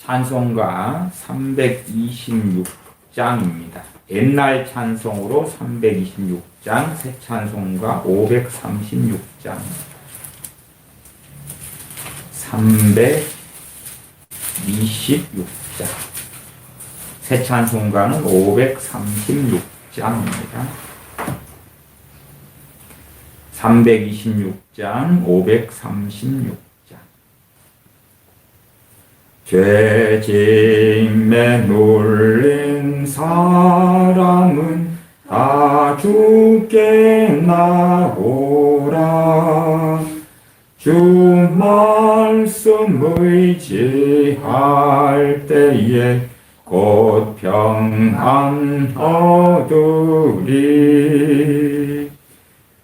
찬송가 326장입니다. 옛날 찬송으로 326장, 새 찬송가 536장. 326장. 새 찬송가는 536장입니다. 326장, 536장. 죄짐에 눌린 사람은 다 주께 나오라. 주 말씀 의지할 때에 곧 평안 얻으리.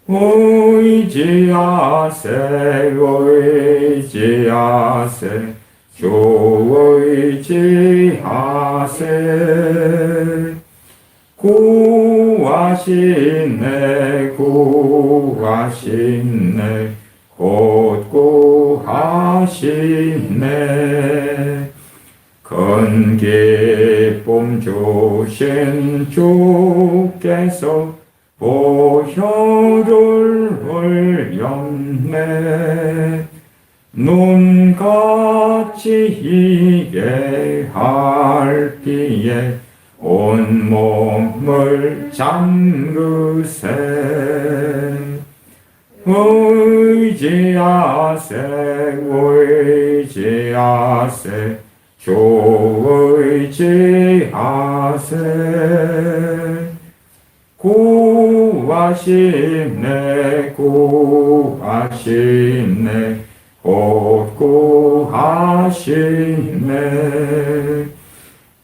의지하세 의지하세 주 의지하세. 구하시네 구하시네 곧 구하시네. 큰 기쁨 주신 주께서 보혈을 흘렸네. 눈같이 희게 할 때에 온몸을 잠그세. 의지하세 의지하세 주 의지하세. 구하시네 구하시네 곧 구하시네.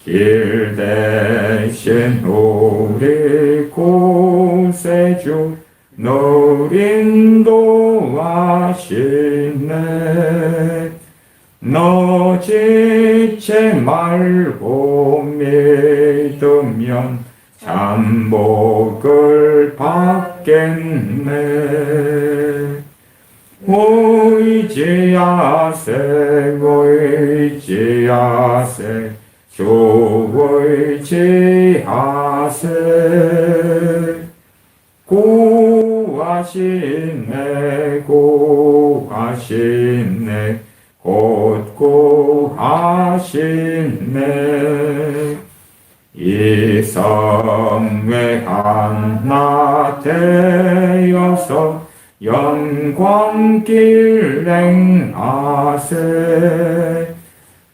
길 대신 우리 구세주 늘 인도하시네. 너 지체 말고 믿으면 잠복을 받겠네. 의지하세 의지하세 주 의지하세. 구하시네 구하시네 곧 구하시네. 이 성회 하나 되어서 영광길 행하세.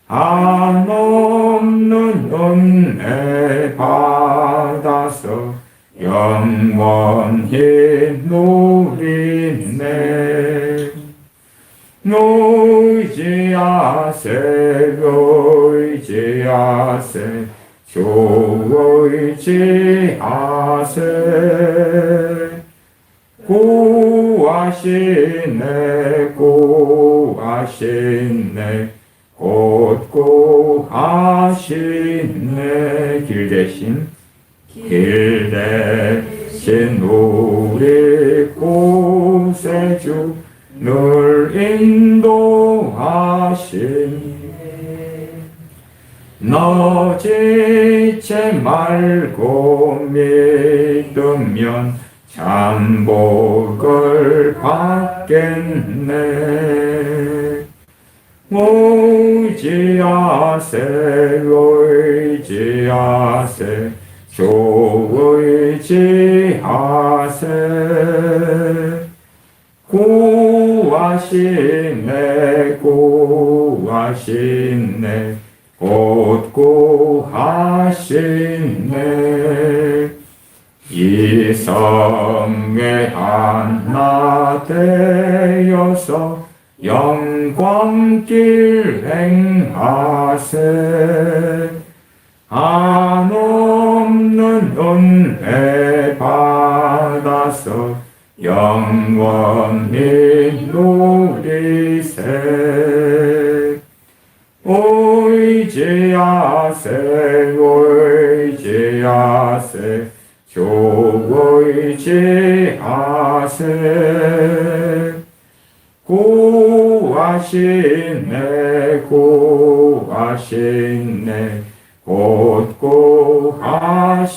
한없는 은혜 받아서 영원히 누리네. 의지하세 의지하세 주 의지하세. 구하시네 구하시네 곧 구하시네. 길 대신 우리 구세주 늘 인도하시네. 너 지체 말고 믿으면 잠복을 받겠네. 의지하세 의지하세 주 의지하세. 구하시네 구하시네 곧 구하시네. 이 성회 하나 되어서 영광길 행하세. 한없는 은혜 받아서 영원히 누리세. 의지하세 의지하세 주 의지하세. 구하시네 구하시네 하시네 곧고 하시네.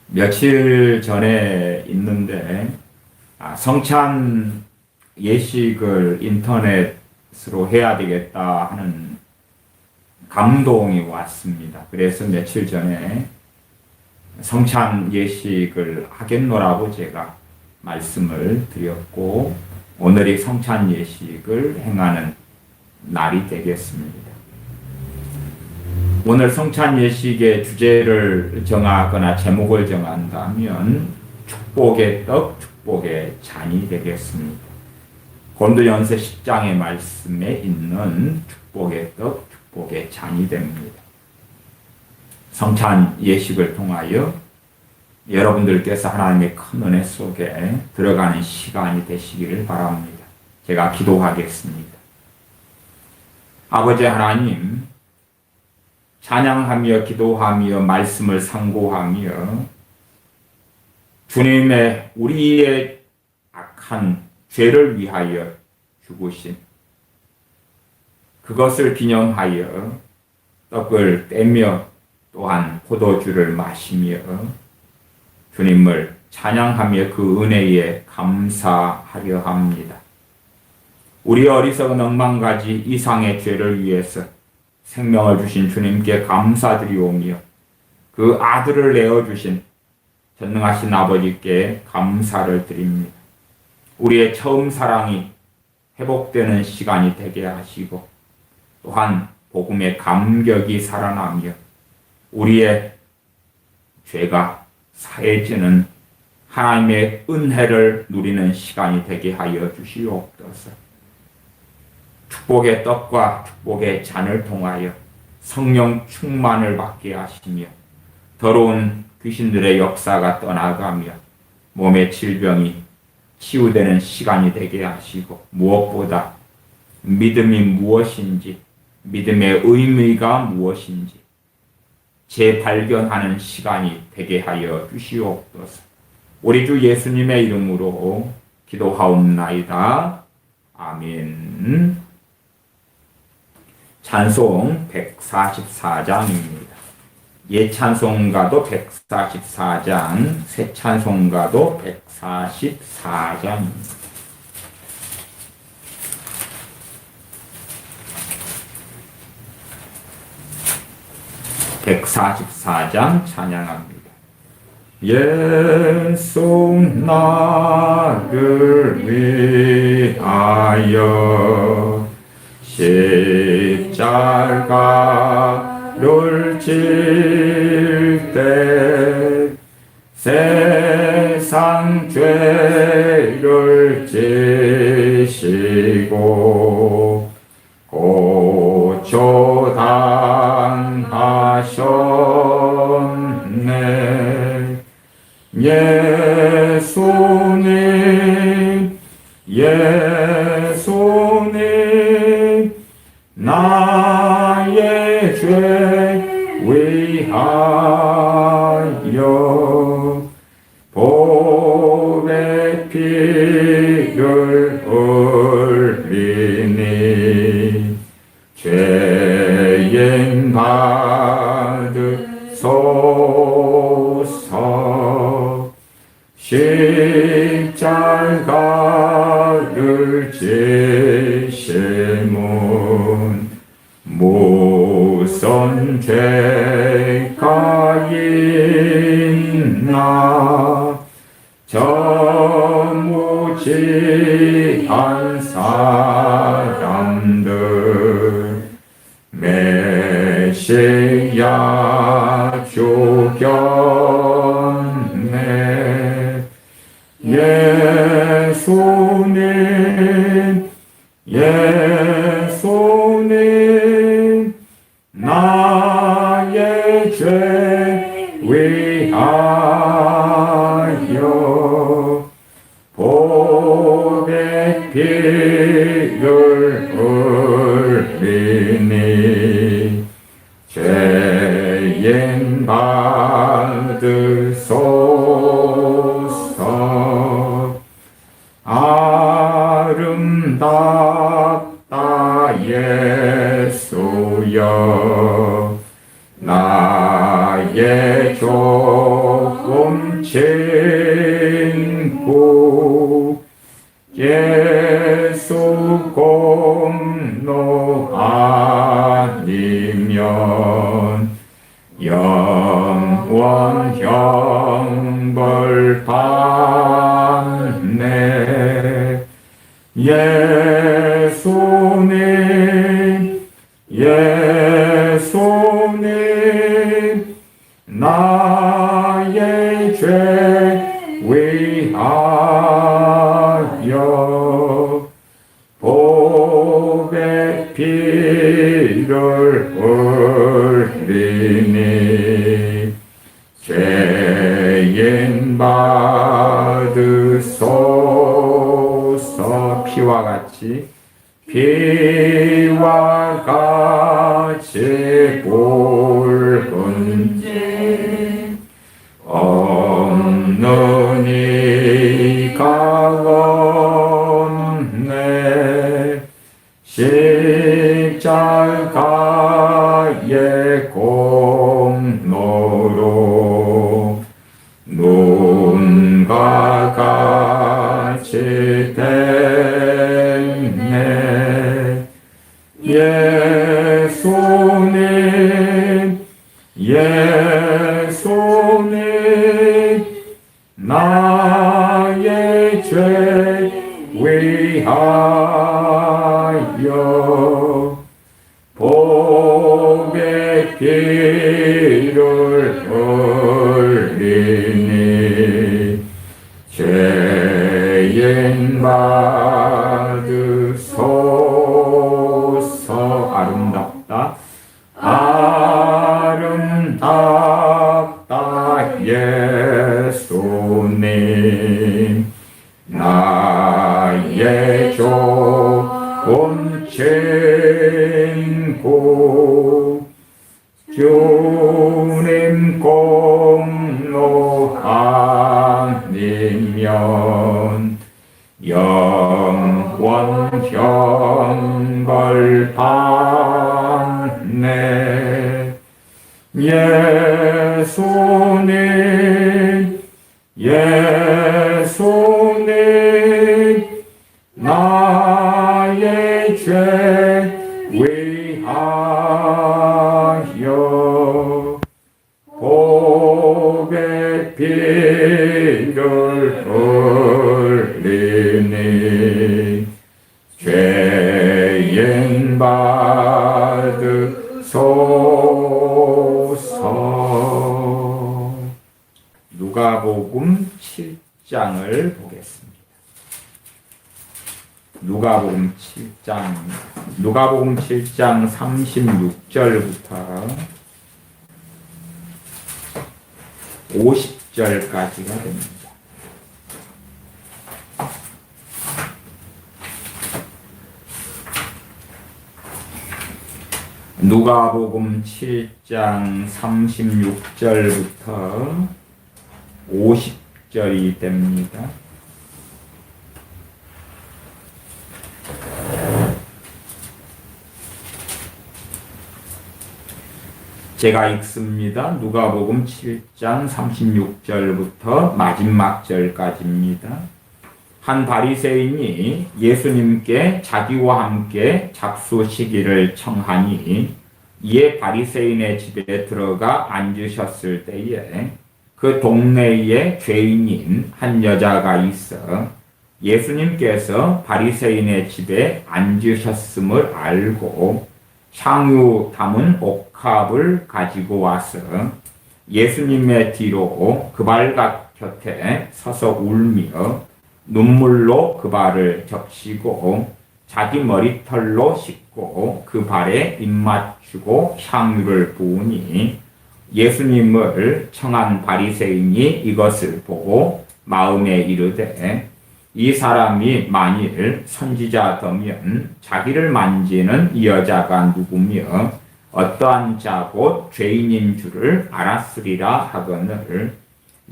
며칠 전에 있는데 성찬 예식을 인터넷으로 해야 되겠다 하는 감동이 왔습니다. 그래서 며칠 전에 성찬 예식을 하겠노라고 제가 말씀을 드렸고, 오늘이 성찬 예식을 행하는 날이 되겠습니다. 오늘 성찬 예식의 주제를 정하거나 제목을 정한다면 축복의 떡, 축복의 잔이 되겠습니다. 고린도전서 10장의 말씀에 있는 축복의 떡, 축복의 잔이 됩니다. 성찬 예식을 통하여 여러분들께서 하나님의 큰 은혜 속에 들어가는 시간이 되시기를 바랍니다. 제가 기도하겠습니다. 아버지 하나님, 찬양하며 기도하며 말씀을 상고하며 주님의 우리의 악한 죄를 위하여 죽으신 그것을 기념하여 떡을 떼며 또한 포도주를 마시며 주님을 찬양하며 그 은혜에 감사하려 합니다. 우리 어리석은 억만가지 이상의 죄를 위해서 생명을 주신 주님께 감사드리오며 그 아들을 내어주신 전능하신 아버지께 감사를 드립니다. 우리의 처음 사랑이 회복되는 시간이 되게 하시고 또한 복음의 감격이 살아나며 우리의 죄가 사해지는 하나님의 은혜를 누리는 시간이 되게 하여 주시옵소서. 축복의 떡과 축복의 잔을 통하여 성령 충만을 받게 하시며 더러운 귀신들의 역사가 떠나가며 몸의 질병이 치유되는 시간이 되게 하시고, 무엇보다 믿음이 무엇인지, 믿음의 의미가 무엇인지 재발견하는 시간이 되게 하여 주시옵소서. 우리 주 예수님의 이름으로 기도하옵나이다. 아멘. 찬송 144장입니다. 옛 찬송가도 144장, 새 찬송가도 144장입니다. (144장) 찬양합니다. 예수 나를 위하여 십자가를 질 때 세상 죄를 지시고 고초당하셨네. 예수님, 예수님, 나의 죄 위하여 보배 피를 흘리니 죄인 받으소서. 십자가를 지심은 무슨 죄가 있나. 저 무지한 사람들 메시아 죽였네. 예수님, 예수님, 나의 죄 위하여 보배 피를 흘리니 죄인 받으소서. 아름다운 답다 예수여 나의 좋은 친구 예수 공로 아니면 영원 형벌 받네 예수님 나의 죄 위하여 복의 피를 흘리니 죄인 받으소서 피와 같이 붉은 죄 없는 이가 없네 십자가의 공로로 눈과 같이 됐네 예수님 나의 죄 위하여 복의 피를 흘리니 죄인 받으소서 아름답다 예수님 나의 좋은 친구 주님 공로 아니면 영원 형벌 받네 예수님 나의 죄 위하여 복의 피를 흘리니 죄인 받으소서. 누가복음 7장을 보겠습니다. 누가복음 7장 36절부터 50절까지가 됩니다. 누가복음 7장 36절부터 50절이 됩니다. 제가 읽습니다. 누가복음 7장 36절부터 마지막 절까지입니다. 한 바리새인이 예수님께 자기와 함께 잡수시기를 청하니 이에 바리새인의 집에 들어가 앉으셨을 때에 그 동네에 죄인인 한 여자가 있어 예수님께서 바리새인의 집에 앉으셨음을 알고 향유 담은 옥합을 가지고 와서 예수님의 뒤로 그 발 곁에 서서 울며 눈물로 그 발을 적시고 자기 머리털로 씻고 그 발에 입 맞추고 향유를 부으니 예수님을 청한 바리새인이 이것을 보고 마음에 이르되 이 사람이 만일 선지자더면 자기를 만지는 이 여자가 누구며 어떠한 자고 죄인인 줄을 알았으리라 하거늘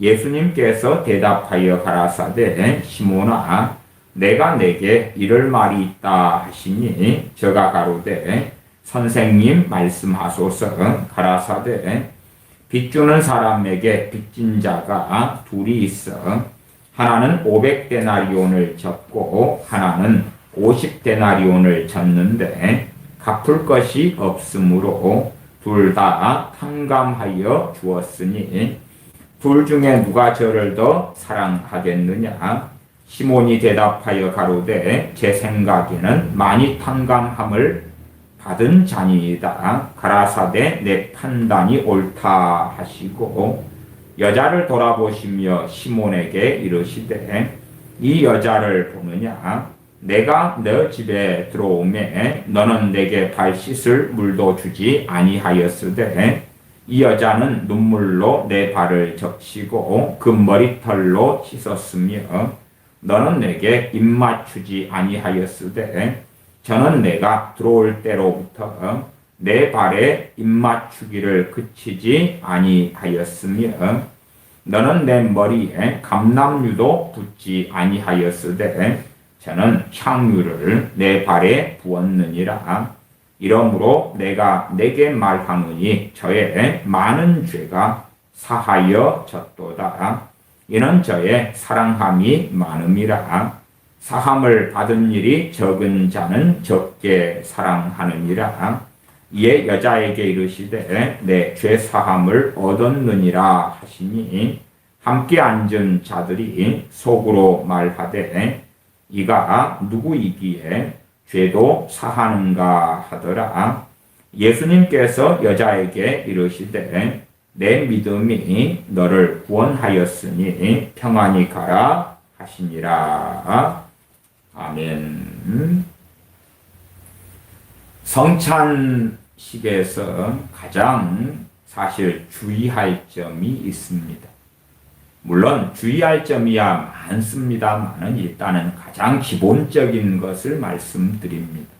예수님께서 대답하여 가라사대 시몬아 내가 내게 이럴 말이 있다 하시니 저가 가로되 선생님 말씀하소서. 가라사대 빚주는 사람에게 빚진 자가 둘이 있어 하나는 500데나리온을 졌고 하나는 50데나리온을 졌는데 갚을 것이 없으므로 둘 다 탕감하여 주었으니 둘 중에 누가 저를 더 사랑하겠느냐? 시몬이 대답하여 가로되 제 생각에는 많이 탕감함을 받은 자니이다. 가라사대 내 판단이 옳다 하시고 여자를 돌아보시며 시몬에게 이르시되 이 여자를 보느냐? 내가 너 집에 들어오매 너는 내게 발 씻을 물도 주지 아니하였으되 이 여자는 눈물로 내 발을 적시고 그 머리털로 씻었으며 너는 내게 입맞추지 아니하였으되 저는 내가 들어올 때로부터 내 발에 입맞추기를 그치지 아니하였으며 너는 내 머리에 감람유도 붓지 아니하였으되 저는 향유를 내 발에 부었느니라. 이러므로 내가 내게 말하노니 저의 많은 죄가 사하여졌도다. 이는 저의 사랑함이 많음이라. 사함을 받은 일이 적은 자는 적게 사랑하느니라. 이에 여자에게 이르시되 내 죄 사함을 얻었느니라 하시니 함께 앉은 자들이 속으로 말하되 이가 누구이기에 죄도 사하는가 하더라. 예수님께서 여자에게 이르시되 내 믿음이 너를 구원하였으니 평안히 가라 하시니라. 아멘. 성찬식에서 가장 사실 주의할 점이 있습니다. 물론 주의할 점이야 많습니다만 일단은 가장 기본적인 것을 말씀드립니다.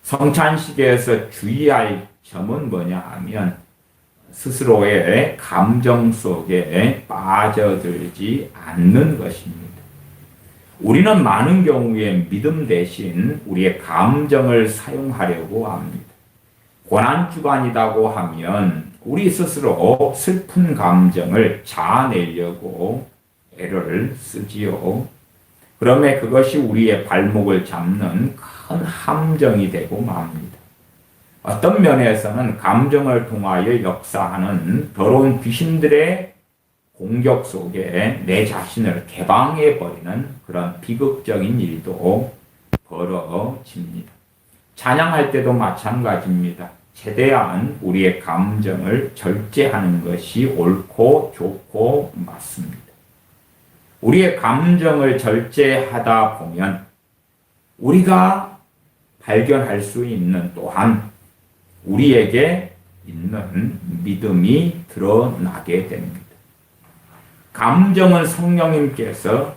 성찬식에서 주의할 점은 뭐냐 하면 스스로의 감정 속에 빠져들지 않는 것입니다. 우리는 많은 경우에 믿음 대신 우리의 감정을 사용하려고 합니다. 고난주간이라고 하면 우리 스스로 슬픈 감정을 자아내려고 애를 쓰지요. 그러면 그것이 우리의 발목을 잡는 큰 함정이 되고 맙니다. 어떤 면에서는 감정을 통하여 역사하는 더러운 귀신들의 공격 속에 내 자신을 개방해버리는 그런 비극적인 일도 벌어집니다. 찬양할 때도 마찬가지입니다. 최대한 우리의 감정을 절제하는 것이 옳고 좋고 맞습니다. 우리의 감정을 절제하다 보면 우리가 발견할 수 있는 또한 우리에게 있는 믿음이 드러나게 됩니다. 감정은 성령님께서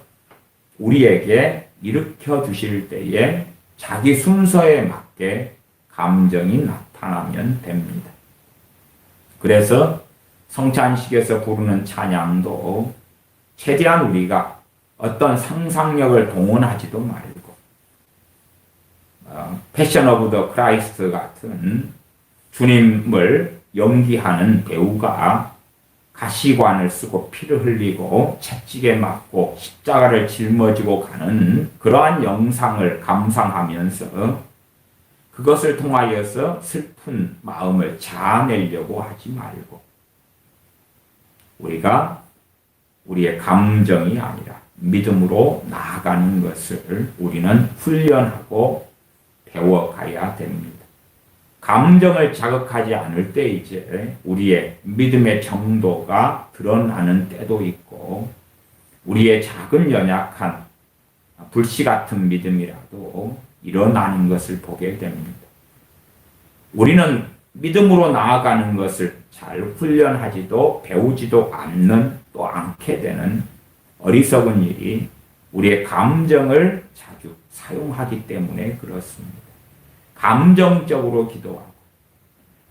우리에게 일으켜 주실 때에 자기 순서에 맞게 감정이 나타나면 됩니다. 그래서 성찬식에서 부르는 찬양도 최대한 우리가 어떤 상상력을 동원하지도 말고 패션 오브 더 크라이스트 같은 주님을 연기하는 배우가 가시관을 쓰고 피를 흘리고 채찍에 맞고 십자가를 짊어지고 가는 그러한 영상을 감상하면서 그것을 통하여서 슬픈 마음을 자아내려고 하지 말고 우리가 우리의 감정이 아니라 믿음으로 나아가는 것을 우리는 훈련하고 배워가야 됩니다. 감정을 자극하지 않을 때 이제 우리의 믿음의 정도가 드러나는 때도 있고 우리의 작은 연약한 불씨 같은 믿음이라도 일어나는 것을 보게 됩니다. 우리는 믿음으로 나아가는 것을 잘 훈련하지도 배우지도 또 않게 되는 어리석은 일이 우리의 감정을 자주 사용하기 때문에 그렇습니다. 감정적으로 기도하고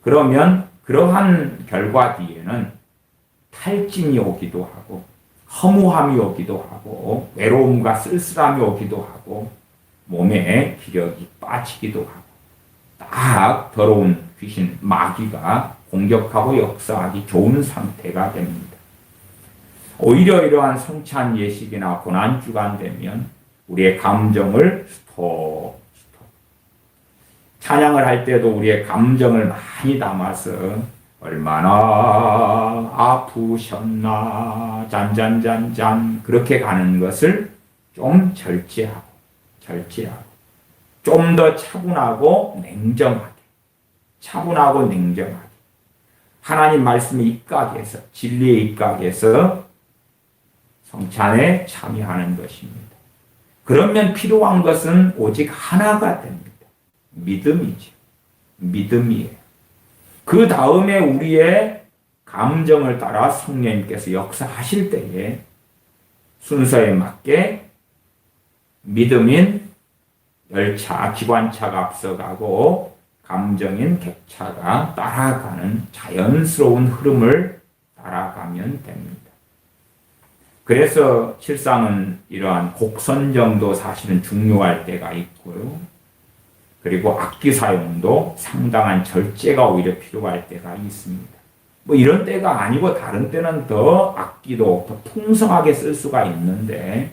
그러면 그러한 결과 뒤에는 탈진이 오기도 하고 허무함이 오기도 하고 외로움과 쓸쓸함이 오기도 하고 몸에 기력이 빠지기도 하고 딱 더러운 귀신 마귀가 공격하고 역사하기 좋은 상태가 됩니다. 오히려 이러한 성찬 예식이나 고난주간 되면 우리의 감정을 스톱 찬양을 할 때도 우리의 감정을 많이 담아서 얼마나 아프셨나 잔잔잔잔 그렇게 가는 것을 좀 절제하고 좀 더 차분하고 냉정하게 하나님 말씀에 입각해서 진리에 입각해서 성찬에 참여하는 것입니다. 그러면 필요한 것은 오직 하나가 됩니다. 믿음이죠. 믿음이에요. 그 다음에 우리의 감정을 따라 성령님께서 역사하실 때에 순서에 맞게 믿음인 열차, 기관차가 앞서가고 감정인 객차가 따라가는 자연스러운 흐름을 따라가면 됩니다. 그래서 실상은 이러한 곡 선정도 사실은 중요할 때가 있고요. 그리고 악기 사용도 상당한 절제가 오히려 필요할 때가 있습니다. 뭐 이런 때가 아니고 다른 때는 더 악기도 더 풍성하게 쓸 수가 있는데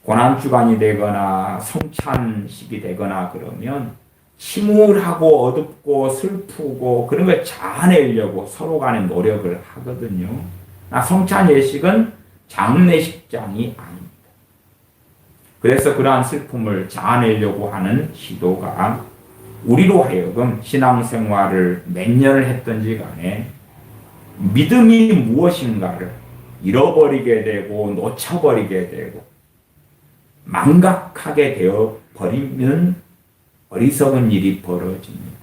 고난주간이 되거나 성찬식이 되거나 그러면 침울하고 어둡고 슬프고 그런 걸 자아내려고 서로 간에 노력을 하거든요. 성찬 예식은 장례식장이 아닙니다. 그래서 그러한 슬픔을 자아내려고 하는 시도가 우리로 하여금 신앙생활을 몇 년을 했든지 간에 믿음이 무엇인가를 잃어버리게 되고 놓쳐버리게 되고 망각하게 되어 버리면 어리석은 일이 벌어집니다.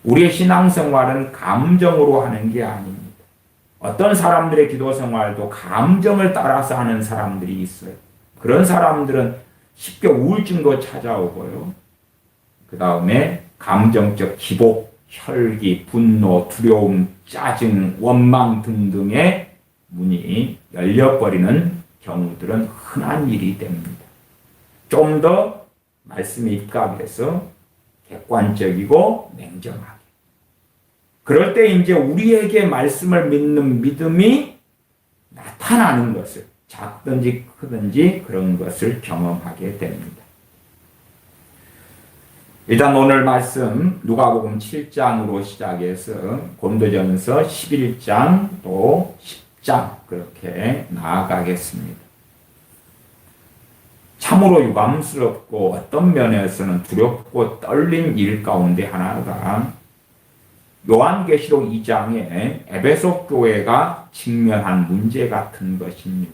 우리의 신앙생활은 감정으로 하는 게 아닙니다. 어떤 사람들의 기도생활도 감정을 따라서 하는 사람들이 있어요. 그런 사람들은 쉽게 우울증도 찾아오고요. 그 다음에 감정적 기복, 혈기, 분노, 두려움, 짜증, 원망 등등의 문이 열려버리는 경우들은 흔한 일이 됩니다. 좀 더 말씀에 입각해서 객관적이고 냉정하게. 그럴 때 이제 우리에게 말씀을 믿는 믿음이 나타나는 것을 작든지 크든지 그런 것을 경험하게 됩니다. 일단 오늘 말씀 누가복음 7장으로 시작해서 고린도전서 11장 또 10장 그렇게 나아가겠습니다. 참으로 유감스럽고 어떤 면에서는 두렵고 떨린 일 가운데 하나가 요한계시록 2장에 에베소 교회가 직면한 문제 같은 것입니다.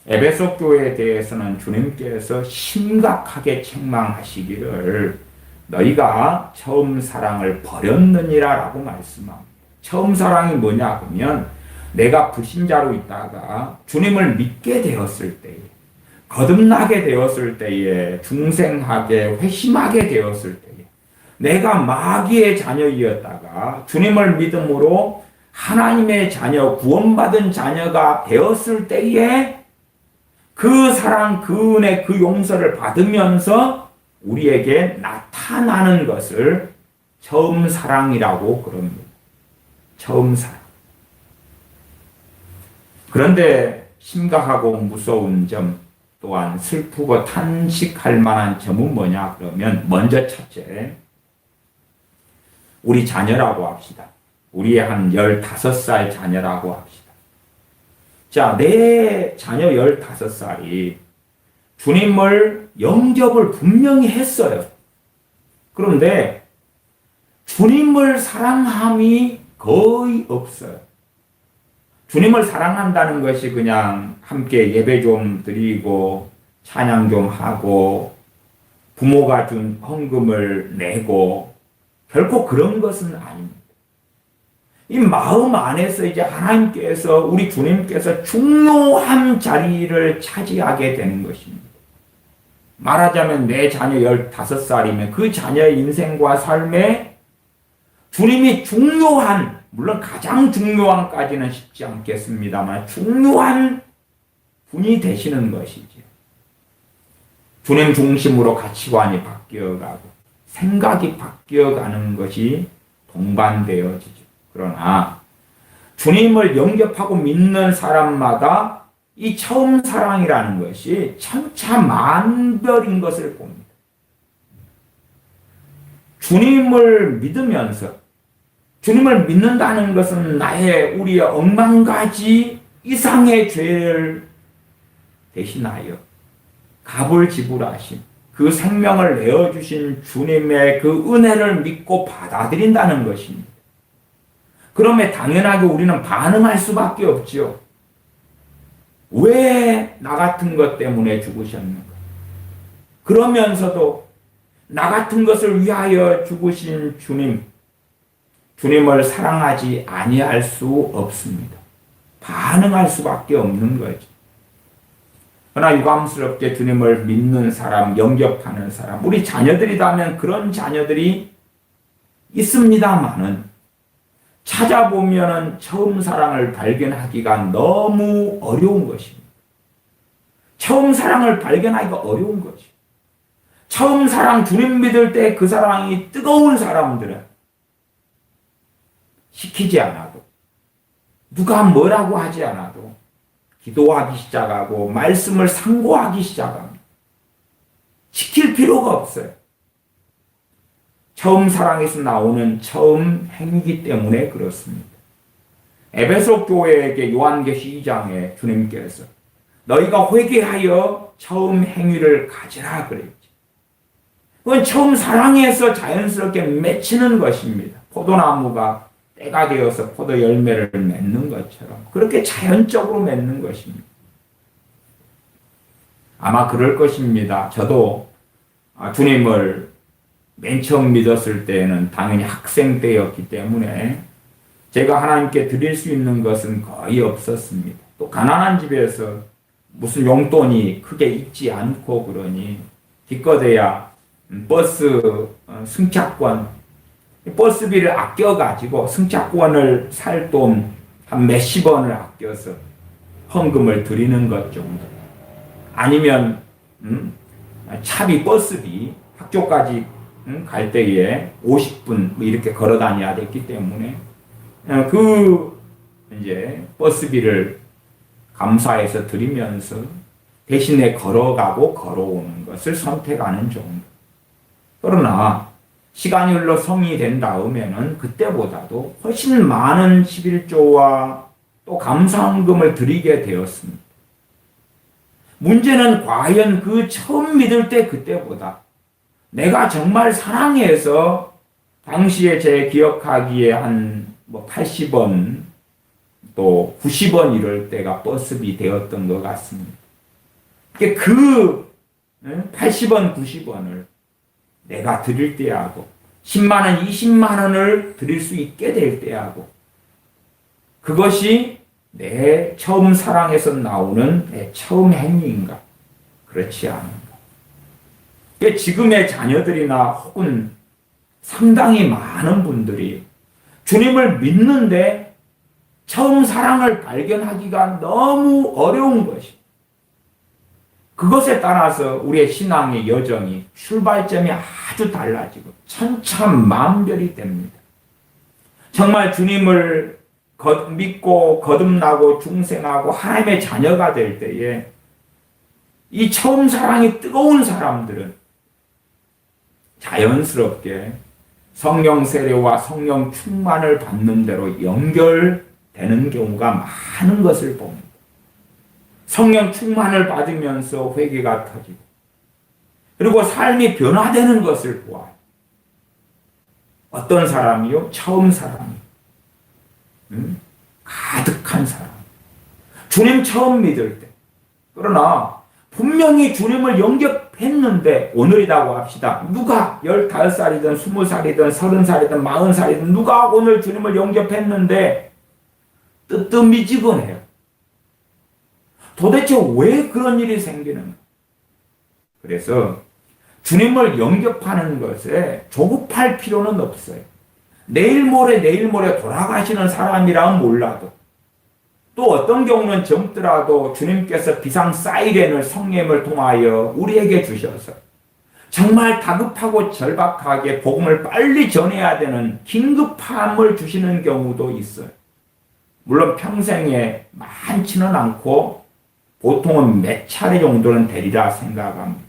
에베소 교회에 대해서는 주님께서 심각하게 책망하시기를 너희가 처음 사랑을 버렸느니라 라고 말씀합니다. 처음 사랑이 뭐냐 하면 내가 불신자로 있다가 주님을 믿게 되었을 때에 거듭나게 되었을 때에 중생하게 회심하게 되었을 때에 내가 마귀의 자녀이었다가 주님을 믿음으로 하나님의 자녀 구원받은 자녀가 되었을 때에 그 사랑 그 은혜 그 용서를 받으면서 우리에게 나타나는 것을 처음 사랑이라고 그럽니다. 처음 사랑. 그런데 심각하고 무서운 점 또한 슬프고 탄식할 만한 점은 뭐냐 그러면 먼저 첫째 우리 자녀라고 합시다. 우리의 한 15살 자녀라고 합시다. 자, 내 자녀 15살이 주님을 영접을 분명히 했어요. 그런데 주님을 사랑함이 거의 없어요. 주님을 사랑한다는 것이 그냥 함께 예배 좀 드리고 찬양 좀 하고 부모가 준 헌금을 내고 결코 그런 것은 아닙니다. 이 마음 안에서 이제 하나님께서 우리 주님께서 중요한 자리를 차지하게 되는 것입니다. 말하자면 내 자녀 15살이면 그 자녀의 인생과 삶에 주님이 중요한 물론 가장 중요한까지는 쉽지 않겠습니다만 중요한 분이 되시는 것이죠. 주님 중심으로 가치관이 바뀌어가고 생각이 바뀌어가는 것이 동반되어지죠. 그러나 주님을 영접하고 믿는 사람마다 이 처음 사랑이라는 것이 천차만별인 것을 봅니다. 주님을 믿으면서 주님을 믿는다는 것은 우리의 억만 가지 이상의 죄를 대신하여 값을 지불하신 그 생명을 내어주신 주님의 그 은혜를 믿고 받아들인다는 것입니다. 그러면 당연하게 우리는 반응할 수밖에 없죠. 왜 나 같은 것 때문에 죽으셨는가? 그러면서도 나 같은 것을 위하여 죽으신 주님을 사랑하지 아니할 수 없습니다. 반응할 수밖에 없는 거죠. 그러나 유감스럽게 주님을 믿는 사람, 영접하는 사람, 우리 자녀들이라면 그런 자녀들이 있습니다만은 찾아보면은 처음 사랑을 발견하기가 너무 어려운 것입니다. 처음 사랑을 발견하기가 어려운 거죠. 처음 사랑 주님 믿을 때 그 사랑이 뜨거운 사람들은 시키지 않아도 누가 뭐라고 하지 않아도 기도하기 시작하고 말씀을 상고하기 시작합니다. 시킬 필요가 없어요. 처음 사랑에서 나오는 처음 행위이기 때문에 그렇습니다. 에베소 교회에게 요한계시 2장에 주님께서 너희가 회개하여 처음 행위를 가지라 그랬지. 그건 처음 사랑에서 자연스럽게 맺히는 것입니다. 포도나무가 때가 되어서 포도 열매를 맺는 것처럼 그렇게 자연적으로 맺는 것입니다. 아마 그럴 것입니다. 저도 주님을 맨 처음 믿었을 때에는 당연히 학생 때였기 때문에 제가 하나님께 드릴 수 있는 것은 거의 없었습니다. 또 가난한 집에서 무슨 용돈이 크게 있지 않고 그러니 기껏해야 버스 승차권, 버스비를 아껴가지고 승차권을 살 돈 한 몇십 원을 아껴서 헌금을 드리는 것 정도. 아니면 차비 버스비 학교까지 갈 때에 50분 이렇게 걸어 다녀야 됐기 때문에 이제 버스비를 감사해서 드리면서 대신에 걸어가고 걸어오는 것을 선택하는 정도. 그러나 시간이 흘러 성이 된 다음에는 그때보다도 훨씬 많은 11조와 또 감사헌금을 드리게 되었습니다. 문제는 과연 그 처음 믿을 때 그때보다 내가 정말 사랑해서 당시에 제 기억하기에 한 80원 또 90원 이럴 때가 버스비 되었던 것 같습니다. 그 80원, 90원을 내가 드릴 때하고 10만 원, 20만 원을 드릴 수 있게 될 때하고 그것이 내 처음 사랑에서 나오는 내 처음 행위인가? 그렇지 않은가? 지금의 자녀들이나 혹은 상당히 많은 분들이 주님을 믿는데 처음 사랑을 발견하기가 너무 어려운 것이. 그것에 따라서 우리의 신앙의 여정이 출발점이 아주 달라지고 천차만별이 됩니다. 정말 주님을 믿고 거듭나고 중생하고 하나님의 자녀가 될 때에 이 처음 사랑이 뜨거운 사람들은 자연스럽게 성령 세례와 성령 충만을 받는 대로 연결되는 경우가 많은 것을 봅니다. 성령 충만을 받으면서 회개가 터지고 그리고 삶이 변화되는 것을 보아요. 어떤 사람이요? 처음 사람이. 가득한 사람. 주님 처음 믿을 때. 그러나 분명히 주님을 영접했는데 오늘이라고 합시다. 누가 15살이든 20살이든 30살이든 40살이든 누가 오늘 주님을 영접했는데 뜨뜻미지근해요. 도대체 왜 그런 일이 생기는가? 그래서 주님을 영접하는 것에 조급할 필요는 없어요. 내일 모레 돌아가시는 사람이라면 몰라도 또 어떤 경우는 젊더라도 주님께서 비상 사이렌을 성령을 통하여 우리에게 주셔서 정말 다급하고 절박하게 복음을 빨리 전해야 되는 긴급함을 주시는 경우도 있어요. 물론 평생에 많지는 않고 보통은 몇 차례 정도는 되리라 생각합니다.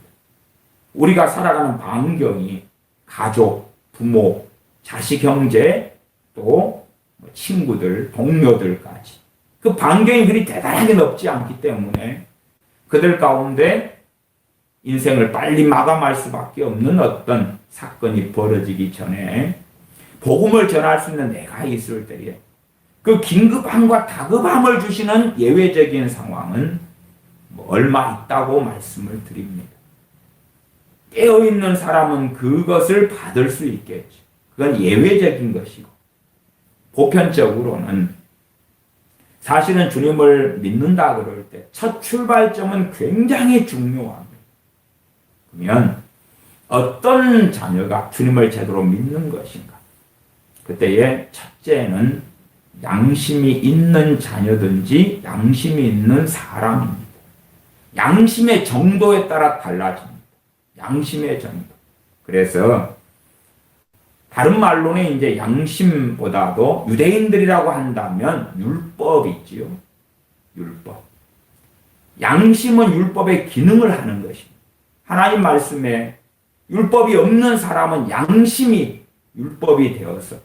우리가 살아가는 반경이 가족, 부모, 자식, 형제, 또 친구들, 동료들까지 그 반경이 그리 대단하게 넓지 않기 때문에 그들 가운데 인생을 빨리 마감할 수밖에 없는 어떤 사건이 벌어지기 전에 복음을 전할 수 있는 내가 있을 때에 그 긴급함과 다급함을 주시는 예외적인 상황은 얼마 있다고 말씀을 드립니다. 깨어있는 사람은 그것을 받을 수 있겠죠. 그건 예외적인 것이고 보편적으로는 사실은 주님을 믿는다 그럴 때 첫 출발점은 굉장히 중요합니다. 그러면 어떤 자녀가 주님을 제대로 믿는 것인가? 그때의 첫째는 양심이 있는 자녀든지 양심이 있는 사람입니다. 양심의 정도에 따라 달라집니다. 양심의 정도. 그래서 다른 말로는 이제 양심보다도 유대인들이라고 한다면 율법이 있지요. 율법. 양심은 율법의 기능을 하는 것입니다. 하나님 말씀에 율법이 없는 사람은 양심이 율법이 되어서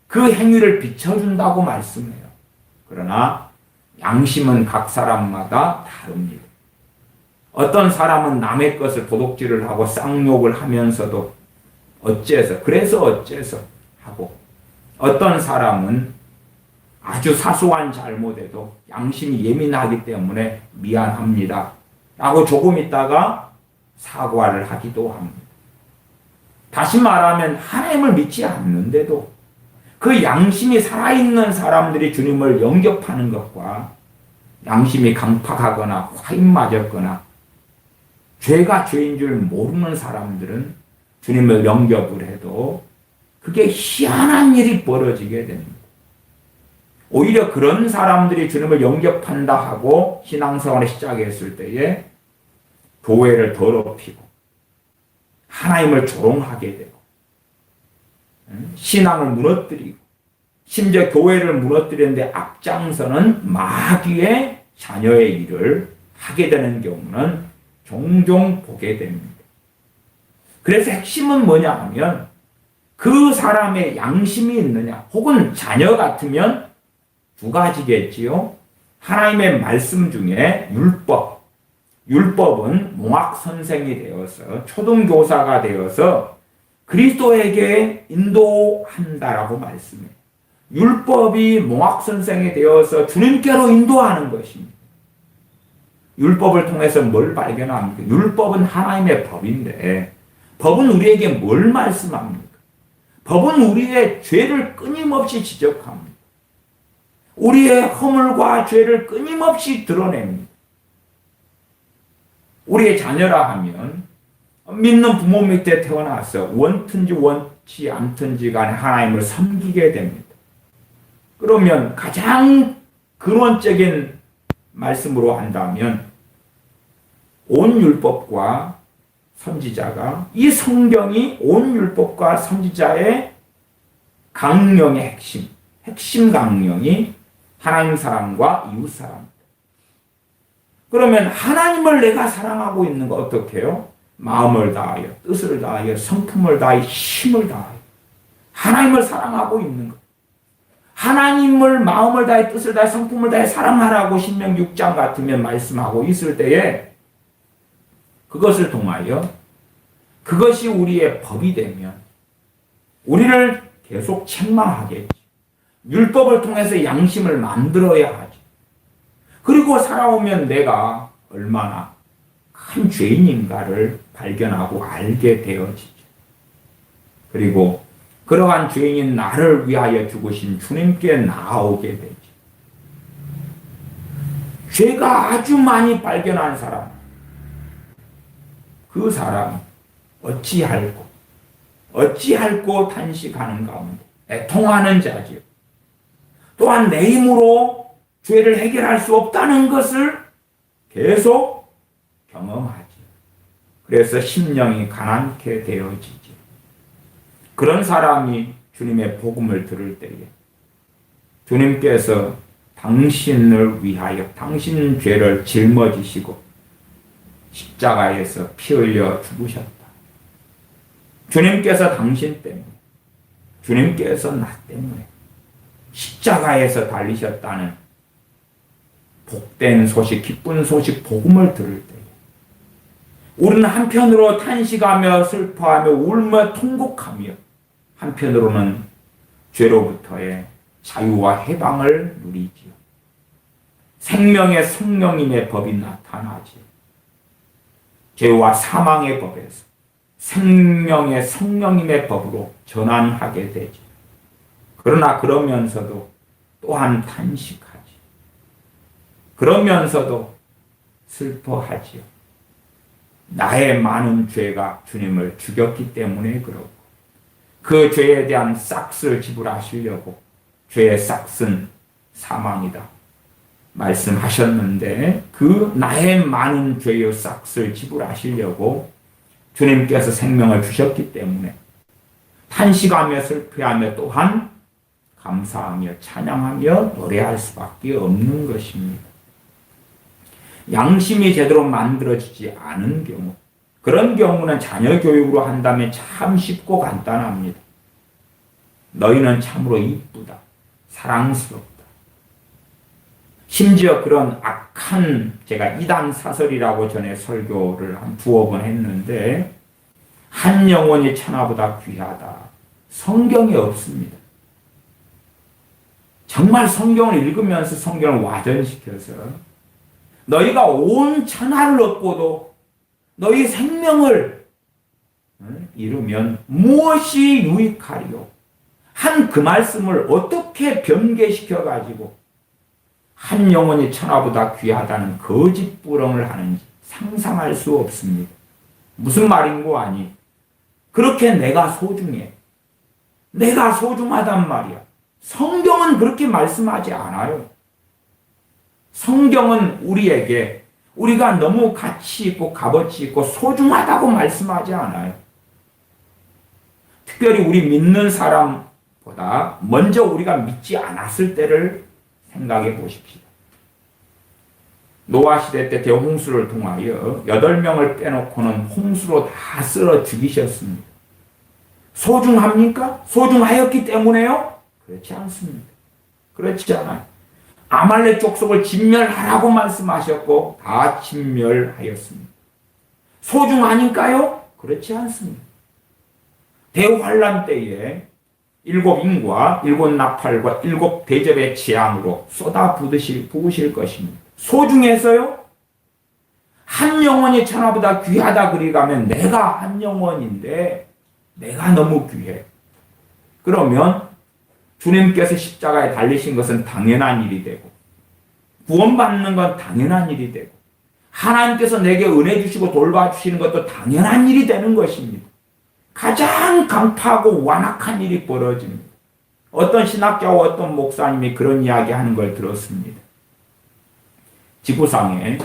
그 행위를 비춰준다고 말씀해요. 그러나 양심은 각 사람마다 다릅니다. 어떤 사람은 남의 것을 도둑질을 하고 쌍욕을 하면서도 그래서 어째서 하고 어떤 사람은 아주 사소한 잘못에도 양심이 예민하기 때문에 미안합니다 라고 조금 있다가 사과를 하기도 합니다. 다시 말하면 하나님을 믿지 않는데도 그 양심이 살아있는 사람들이 주님을 영접하는 것과 양심이 강팍하거나 화인 맞았거나 죄가 죄인 줄 모르는 사람들은 주님을 영접을 해도 그게 희한한 일이 벌어지게 됩니다. 오히려 그런 사람들이 주님을 영접한다 하고 신앙생활을 시작했을 때에 교회를 더럽히고 하나님을 조롱하게 되고 신앙을 무너뜨리고 심지어 교회를 무너뜨리는데 앞장서는 마귀의 자녀의 일을 하게 되는 경우는 종종 보게 됩니다. 그래서 핵심은 뭐냐 하면 그 사람의 양심이 있느냐 혹은 자녀 같으면 두 가지겠지요. 하나님의 말씀 중에 율법은 몽학 선생이 되어서 초등교사가 되어서 그리스도에게 인도한다라고 말씀해요. 율법이 몽학 선생이 되어서 주님께로 인도하는 것입니다. 율법을 통해서 뭘 발견합니까? 율법은 하나님의 법인데 법은 우리에게 뭘 말씀합니까? 법은 우리의 죄를 끊임없이 지적합니다. 우리의 허물과 죄를 끊임없이 드러냅니다. 우리의 자녀라 하면 믿는 부모 밑에 태어나서 원든지 원치 않든지 간에 하나님을 섬기게 됩니다. 그러면 가장 근원적인 말씀으로 한다면 온 율법과 선지자가 이 성경이 온 율법과 선지자의 강령의 핵심 강령이 하나님 사랑과 이웃 사랑입니다. 그러면 하나님을 내가 사랑하고 있는 거 어떻게 해요? 마음을 다하여, 뜻을 다하여, 성품을 다하여, 힘을 다하여 하나님을 사랑하고 있는 것. 하나님을 마음을 다해, 뜻을 다해, 성품을 다해 사랑하라고 신명기 6장 같으면 말씀하고 있을 때에 그것을 통하여 그것이 우리의 법이 되면 우리를 계속 책망하겠지. 율법을 통해서 양심을 만들어야 하지. 그리고 살아오면 내가 얼마나 큰 죄인인가를 발견하고 알게 되어지죠. 그리고 그러한 죄인인 나를 위하여 죽으신 주님께 나아오게 되죠. 죄가 아주 많이 발견한 사람, 그 사람 어찌할꼬 탄식하는 가운데 애통하는 자지요. 또한 내 힘으로 죄를 해결할 수 없다는 것을 계속 경험하지. 그래서 심령이 가난케 되어지지. 그런 사람이 주님의 복음을 들을 때에 주님께서 당신을 위하여 당신 죄를 짊어지시고 십자가에서 피 흘려 죽으셨다. 주님께서 당신 때문에, 주님께서 나 때문에 십자가에서 달리셨다는 복된 소식, 기쁜 소식, 복음을 들을 때에 우리는 한편으로 탄식하며 슬퍼하며 울며 통곡하며 한편으로는 죄로부터의 자유와 해방을 누리지요. 생명의 성령님의 법이 나타나지요. 죄와 사망의 법에서 생명의 성령님의 법으로 전환하게 되죠. 그러나 그러면서도 또한 탄식하지. 그러면서도 슬퍼하지요. 나의 많은 죄가 주님을 죽였기 때문에 그렇고 그 죄에 대한 싹스를 지불하시려고 죄의 싹스는 사망이다 말씀하셨는데 그 나의 많은 죄의 싹스를 지불하시려고 주님께서 생명을 주셨기 때문에 탄식하며 슬퍼하며 또한 감사하며 찬양하며 노래할 수밖에 없는 것입니다. 양심이 제대로 만들어지지 않은 경우, 그런 경우는 자녀 교육으로 한다면 참 쉽고 간단합니다. 너희는 참으로 이쁘다, 사랑스럽다. 심지어 그런 악한, 제가 이단 사설이라고 전에 설교를 한 두어 번 했는데, 한 영혼이 천하보다 귀하다. 성경에 없습니다. 정말 성경을 읽으면서 성경을 와전시켜서 너희가 온 천하를 얻고도 너희 생명을 잃으면 무엇이 유익하리요? 한 그 말씀을 어떻게 변개시켜가지고 한 영혼이 천하보다 귀하다는 거짓부렁을 하는지 상상할 수 없습니다. 무슨 말인고 아니? 그렇게 내가 소중해. 내가 소중하단 말이야. 성경은 그렇게 말씀하지 않아요. 성경은 우리에게 우리가 너무 가치 있고 값어치 있고 소중하다고 말씀하지 않아요. 특별히 우리 믿는 사람보다 먼저 우리가 믿지 않았을 때를 생각해 보십시오. 노아 시대 때 대홍수를 통하여 8명을 빼놓고는 홍수로 다 쓸어 죽이셨습니다. 소중합니까? 소중하였기 때문에요? 그렇지 않습니다. 그렇지 않아요. 아말렉 족속을 진멸하라고 말씀하셨고 다 진멸하였습니다. 소중하니까요? 그렇지 않습니다. 대환란 때에 7인과 7나팔과 7대접의 재앙으로 쏟아 부으실 것입니다. 소중해서요? 한 영혼이 천하보다 귀하다 그리가면 내가 한 영혼인데 내가 너무 귀해. 그러면 주님께서 십자가에 달리신 것은 당연한 일이 되고 구원받는 건 당연한 일이 되고 하나님께서 내게 은혜 주시고 돌봐주시는 것도 당연한 일이 되는 것입니다. 가장 강파하고 완악한 일이 벌어집니다. 어떤 신학자와 어떤 목사님이 그런 이야기하는 걸 들었습니다. 지구상에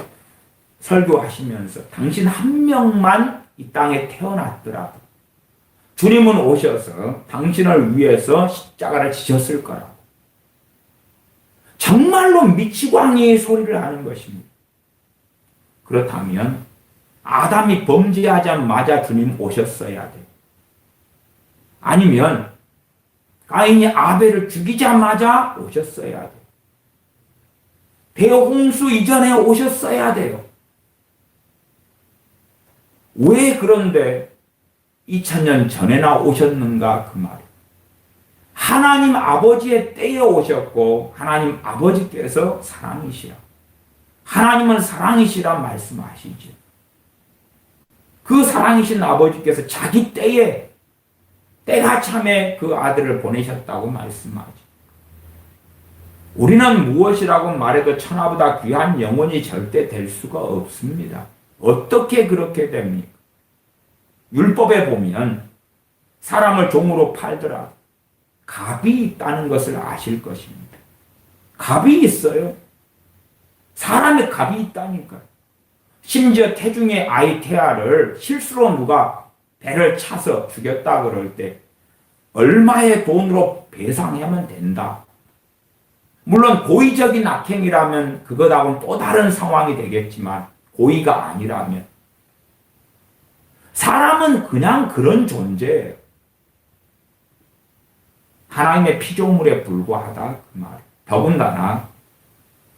설교하시면서 당신 한 명만 이 땅에 태어났더라도 주님은 오셔서 당신을 위해서 십자가를 지셨을 거라고. 정말로 미치광이 소리를 하는 것입니다. 그렇다면 아담이 범죄하자마자 주님 오셨어야 돼요. 아니면 가인이 아벨을 죽이자마자 오셨어야 돼요. 대홍수 이전에 오셨어야 돼요. 왜 그런데 2000년 전에나 오셨는가 그 말이에요. 하나님 아버지의 때에 오셨고 하나님 아버지께서 사랑이시라. 하나님은 사랑이시라 말씀하시죠. 그 사랑이신 아버지께서 자기 때가 참에 그 아들을 보내셨다고 말씀하죠. 우리는 무엇이라고 말해도 천하보다 귀한 영혼이 절대 될 수가 없습니다. 어떻게 그렇게 됩니까? 율법에 보면 사람을 종으로 팔더라 갑이 있다는 것을 아실 것입니다. 갑이 있어요. 사람의 값이 있다니까요. 심지어 태중의 아이 태아를 실수로 누가 배를 차서 죽였다 그럴 때 얼마의 돈으로 배상하면 된다. 물론 고의적인 악행이라면 그것하고는 또 다른 상황이 되겠지만 고의가 아니라면 사람은 그냥 그런 존재예요. 하나님의 피조물에 불과하다 그 말. 더군다나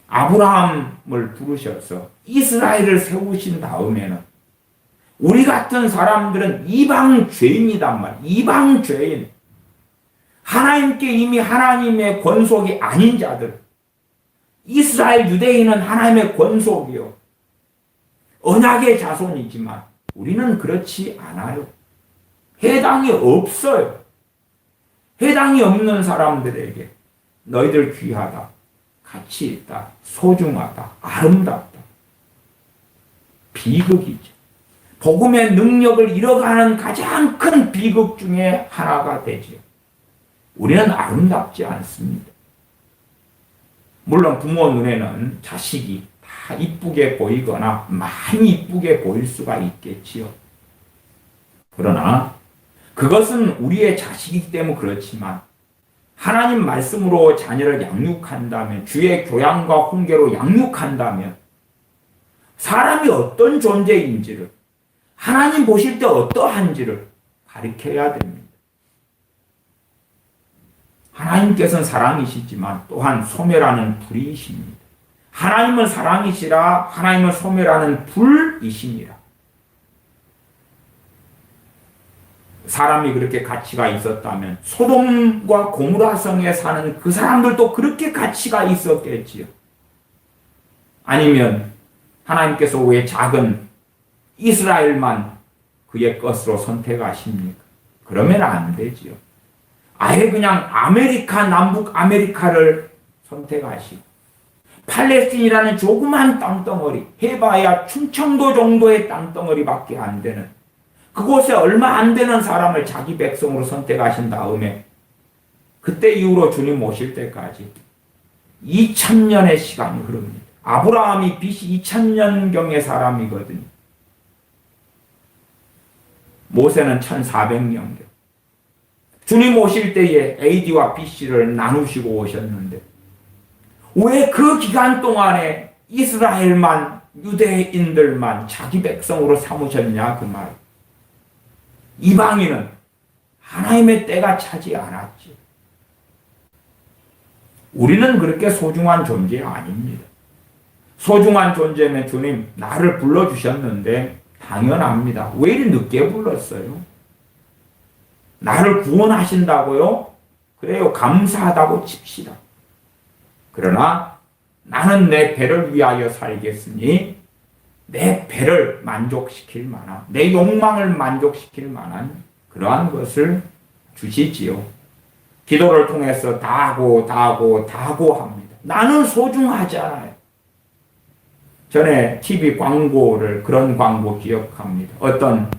아브라함을 부르셔서 이스라엘을 세우신 다음에는 우리 같은 사람들은 이방 죄인이단 말. 이방 죄인. 하나님께 이미 하나님의 권속이 아닌 자들. 이스라엘 유대인은 하나님의 권속이요. 언약의 자손이지만 우리는 그렇지 않아요. 해당이 없어요. 해당이 없는 사람들에게 너희들 귀하다, 가치 있다, 소중하다, 아름답다. 비극이죠. 복음의 능력을 잃어가는 가장 큰 비극 중에 하나가 되죠. 우리는 아름답지 않습니다. 물론 부모 눈에는 자식이 다 이쁘게 보이거나 많이 이쁘게 보일 수가 있겠지요. 그러나 그것은 우리의 자식이기 때문에 그렇지만 하나님 말씀으로 자녀를 양육한다면, 주의 교양과 훈계로 양육한다면 사람이 어떤 존재인지를, 하나님 보실 때 어떠한지를 가르쳐야 됩니다. 하나님께서는 사랑이시지만 또한 소멸하는 불이십니다. 하나님은 사랑이시라 하나님은 소멸하는 불이십니다. 사람이 그렇게 가치가 있었다면 소돔과 고모라 성에 사는 그 사람들도 그렇게 가치가 있었겠지요. 아니면 하나님께서 왜 작은 이스라엘만 그의 것으로 선택하십니까? 그러면 안 되지요. 아예 그냥 아메리카, 남북 아메리카를 선택하시고 팔레스틴이라는 조그만 땅덩어리, 해봐야 충청도 정도의 땅덩어리밖에 안 되는 그곳에 얼마 안 되는 사람을 자기 백성으로 선택하신 다음에 그때 이후로 주님 오실 때까지 2000년의 시간이 흐릅니다. 아브라함이 BC 2000년경의 사람이거든요. 모세는 1400년경. 주님 오실 때에 AD와 BC를 나누시고 오셨는데 왜 그 기간 동안에 이스라엘만, 유대인들만 자기 백성으로 삼으셨냐 그 말. 이방인은 하나님의 때가 차지 않았지. 우리는 그렇게 소중한 존재 아닙니다. 소중한 존재면 주님 나를 불러주셨는데 당연합니다. 왜 이리 늦게 불렀어요? 나를 구원하신다고요? 그래요. 감사하다고 칩시다. 그러나 나는 내 배를 위하여 살겠으니 내 배를 만족시킬 만한, 내 욕망을 만족시킬 만한 그러한 것을 주시지요. 기도를 통해서 다하고 합니다. 나는 소중하잖아요. 전에 TV 광고를, 그런 광고 기억합니다. 어떤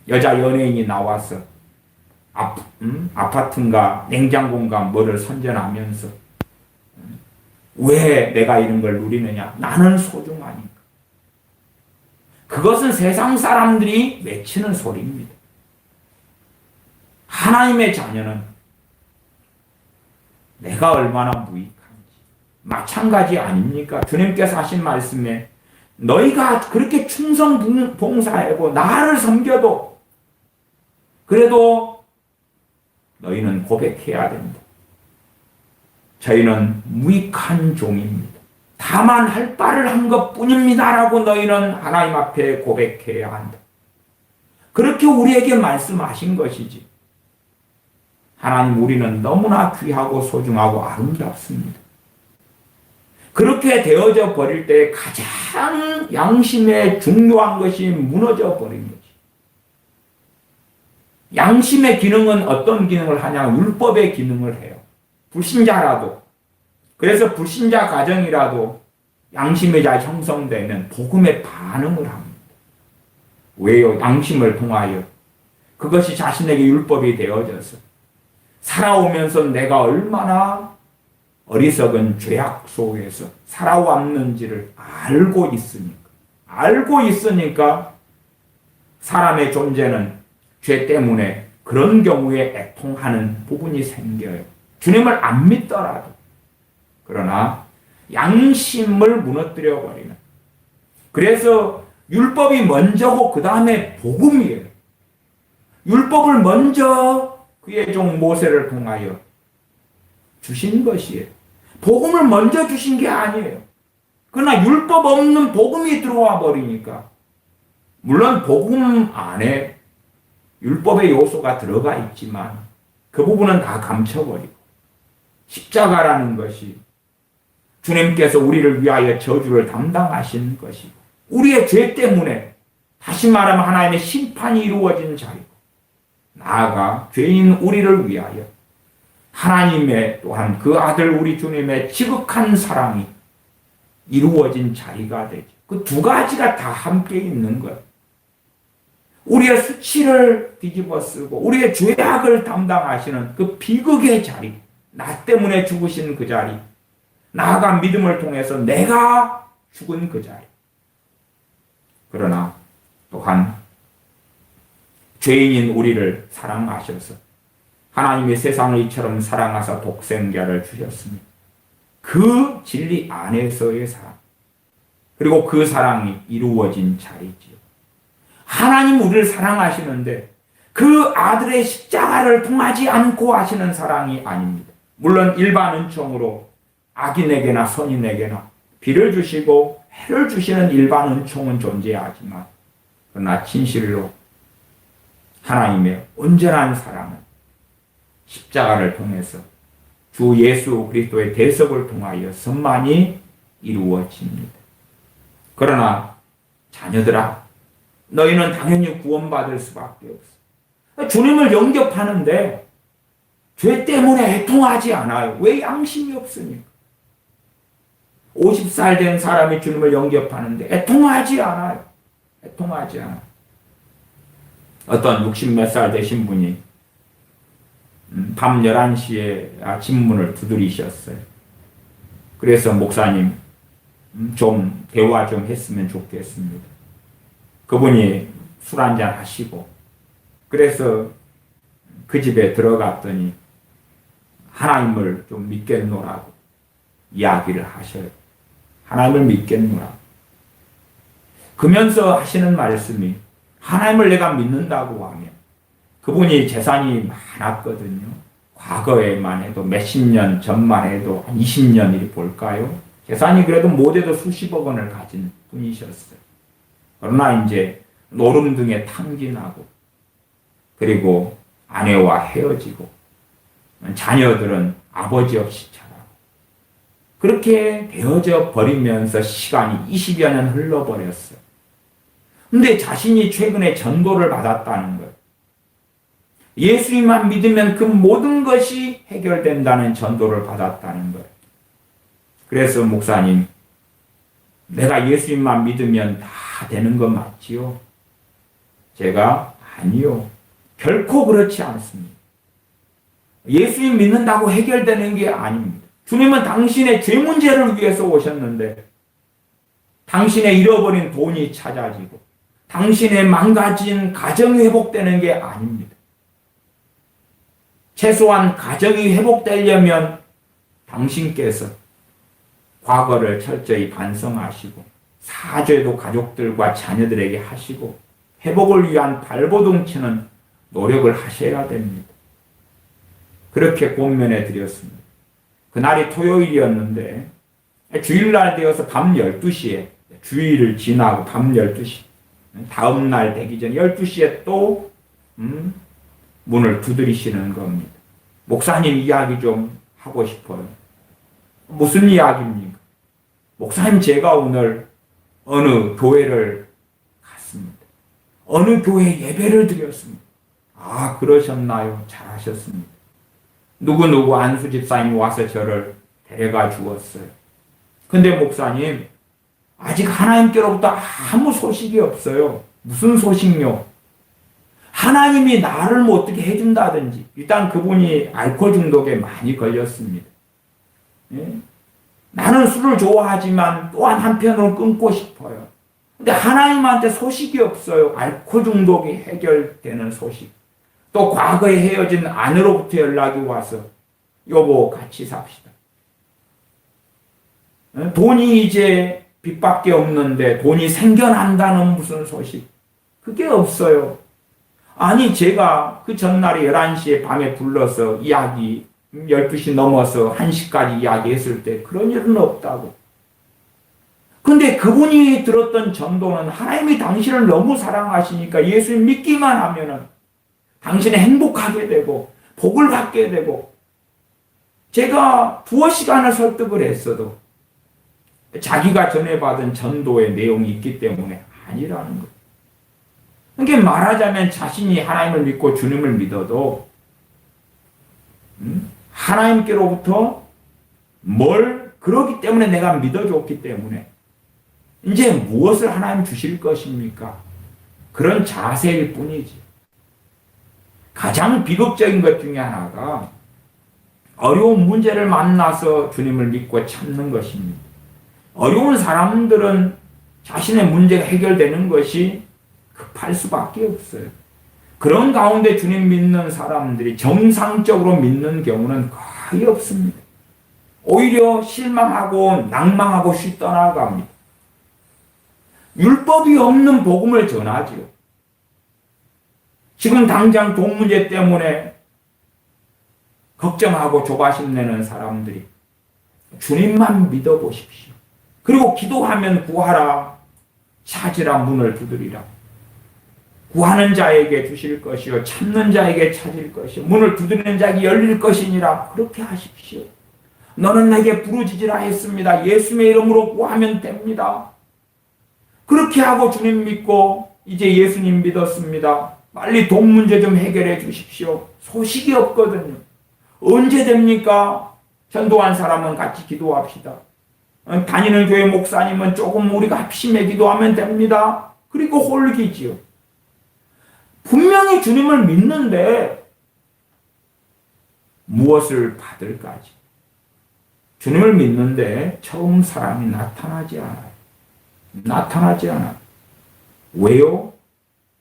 여자 연예인이 나와서 아파트인가 냉장고인가 뭐를 선전하면서 왜 내가 이런 걸 누리느냐? 나는 소중하니까. 그것은 세상 사람들이 외치는 소리입니다. 하나님의 자녀는 내가 얼마나 무익한지. 마찬가지 아닙니까? 주님께서 하신 말씀에 너희가 그렇게 충성 봉사하고 나를 섬겨도 그래도 너희는 고백해야 된다. 저희는 무익한 종입니다. 다만 할 바를 한 것뿐입니다라고 너희는 하나님 앞에 고백해야 한다. 그렇게 우리에게 말씀하신 것이지. 하나님 우리는 너무나 귀하고 소중하고 아름답습니다. 그렇게 되어져 버릴 때 가장 양심에 중요한 것이 무너져 버린 거지. 양심의 기능은 어떤 기능을 하냐? 율법의 기능을 해요. 불신자라도. 그래서 불신자 가정이라도 양심의 자 형성되면 복음에 반응을 합니다. 왜요? 양심을 통하여 그것이 자신에게 율법이 되어져서 살아오면서 내가 얼마나 어리석은 죄악 속에서 살아왔는지를 알고 있으니까 사람의 존재는 죄 때문에 그런 경우에 애통하는 부분이 생겨요. 주님을 안 믿더라도. 그러나 양심을 무너뜨려 버리는. 그래서 율법이 먼저고 그 다음에 복음이에요. 율법을 먼저 그의 종 모세를 통하여 주신 것이에요. 복음을 먼저 주신 게 아니에요. 그러나 율법 없는 복음이 들어와 버리니까, 물론 복음 안에 율법의 요소가 들어가 있지만 그 부분은 다 감춰버리고, 십자가라는 것이 주님께서 우리를 위하여 저주를 담당하신 것이고, 우리의 죄 때문에 다시 말하면 하나님의 심판이 이루어진 자리고, 나아가 죄인 우리를 위하여 하나님의 또한 그 아들 우리 주님의 지극한 사랑이 이루어진 자리가 되죠. 그 두 가지가 다 함께 있는 거예요. 우리의 수치를 뒤집어 쓰고 우리의 죄악을 담당하시는 그 비극의 자리, 나 때문에 죽으신 그 자리, 나아가 믿음을 통해서 내가 죽은 그 자리. 그러나 또한 죄인인 우리를 사랑하셔서 하나님이 세상을 이처럼 사랑하사 독생자를 주셨습니다. 그 진리 안에서의 사랑, 그리고 그 사랑이 이루어진 자리지요. 하나님 우리를 사랑하시는데 그 아들의 십자가를 통하지 않고 하시는 사랑이 아닙니다. 물론 일반 은총으로 악인에게나 선인에게나 비를 주시고 해를 주시는 일반 은총은 존재하지만, 그러나 진실로 하나님의 온전한 사랑은 십자가를 통해서 주 예수 그리스도의 대속을 통하여 선만이 이루어집니다. 그러나 자녀들아, 너희는 당연히 구원받을 수밖에 없어. 주님을 영접하는데 죄 때문에 애통하지 않아요. 왜? 양심이 없으니까. 50살 된 사람이 주님을 영접하는데 애통하지 않아요. 애통하지 않아요. 어떤 60 몇 살 되신 분이 밤 11시에 집문을 두드리셨어요. 그래서 목사님, 좀 대화 좀 했으면 좋겠습니다. 그분이 술 한잔 하시고, 그래서 그 집에 들어갔더니 하나님을 좀 믿겠노라고 이야기를 하셔요. 하나님을 믿겠노라고. 그러면서 하시는 말씀이, 하나님을 내가 믿는다고 하면, 그분이 재산이 많았거든요. 과거에만 해도 몇십 년 전만 해도 한 20년이 볼까요? 재산이 그래도 못해도 수십억 원을 가진 분이셨어요. 그러나 이제 노름 등에 탕진하고, 그리고 아내와 헤어지고, 자녀들은 아버지 없이 자라고, 그렇게 되어져 버리면서 시간이 20여 년 흘러버렸어요. 근데 자신이 최근에 전도를 받았다는 거예요. 예수님만 믿으면 그 모든 것이 해결된다는 전도를 받았다는 거예요. 그래서 목사님, 내가 예수님만 믿으면 다 되는 건 맞지요? 제가 아니요. 결코 그렇지 않습니다. 예수님 믿는다고 해결되는 게 아닙니다. 주님은 당신의 죄 문제를 위해서 오셨는데, 당신의 잃어버린 돈이 찾아지고 당신의 망가진 가정이 회복되는 게 아닙니다. 최소한 가정이 회복되려면 당신께서 과거를 철저히 반성하시고 사죄도 가족들과 자녀들에게 하시고 회복을 위한 발버둥 치는 노력을 하셔야 됩니다. 그렇게 권면해 드렸습니다. 그날이 토요일이었는데 주일날 되어서 밤 12시에, 주일을 지나고 밤 12시, 다음 날 되기 전 12시에 또 문을 두드리시는 겁니다. 목사님, 이야기 좀 하고 싶어요. 무슨 이야기입니까? 목사님, 제가 오늘 어느 교회를 갔습니다. 어느 교회 예배를 드렸습니다. 아, 그러셨나요? 잘하셨습니다. 누구누구 안수 집사님이 와서 저를 데려가 주었어요. 근데 목사님, 아직 하나님께로부터 아무 소식이 없어요. 무슨 소식요? 하나님이 나를 뭐 어떻게 해준다든지. 일단 그분이 알코올 중독에 많이 걸렸습니다. 예? 나는 술을 좋아하지만 또한 한편으로 끊고 싶어요. 근데 하나님한테 소식이 없어요. 알코올 중독이 해결되는 소식. 또 과거에 헤어진 아내로부터 연락이 와서 여보 같이 삽시다. 돈이 이제 빚밖에 없는데 돈이 생겨난다는 무슨 소식. 그게 없어요. 아니 제가 그 전날에 11시에 밤에 불러서 이야기 12시 넘어서 1시까지 이야기했을 때 그런 일은 없다고. 근데 그분이 들었던 전도는 하나님이 당신을 너무 사랑하시니까 예수님 믿기만 하면은 당신이 행복하게 되고 복을 받게 되고, 제가 두어 시간을 설득을 했어도 자기가 전에 받은 전도의 내용이 있기 때문에 아니라는 거예요. 그러니까 말하자면 자신이 하나님을 믿고 주님을 믿어도 하나님께로부터 뭘 그러기 때문에 내가 믿어줬기 때문에 이제 무엇을 하나님 주실 것입니까? 그런 자세일 뿐이지. 가장 비극적인 것 중에 하나가 어려운 문제를 만나서 주님을 믿고 참는 것입니다. 어려운 사람들은 자신의 문제가 해결되는 것이 급할 수밖에 없어요. 그런 가운데 주님 믿는 사람들이 정상적으로 믿는 경우는 거의 없습니다. 오히려 실망하고 낭망하고 쉬 떠나갑니다. 율법이 없는 복음을 전하지요. 지금 당장 돈 문제 때문에 걱정하고 조바심 내는 사람들이 주님만 믿어보십시오. 그리고 기도하면 구하라, 찾으라, 문을 두드리라. 구하는 자에게 주실 것이요 찾는 자에게 찾을 것이요 문을 두드리는 자에게 열릴 것이니라. 그렇게 하십시오. 너는 내게 부르짖으라 했습니다. 예수의 이름으로 구하면 됩니다. 그렇게 하고 주님 믿고 이제 예수님 믿었습니다. 빨리 돈 문제 좀 해결해 주십시오. 소식이 없거든요. 언제 됩니까? 전도한 사람은 같이 기도합시다. 다니는 교회 목사님은 조금 우리가 합심해 기도하면 됩니다. 그리고 홀기지요. 분명히 주님을 믿는데 무엇을 받을까지. 주님을 믿는데 처음 사람이 나타나지 않아요. 나타나지 않아요. 왜요?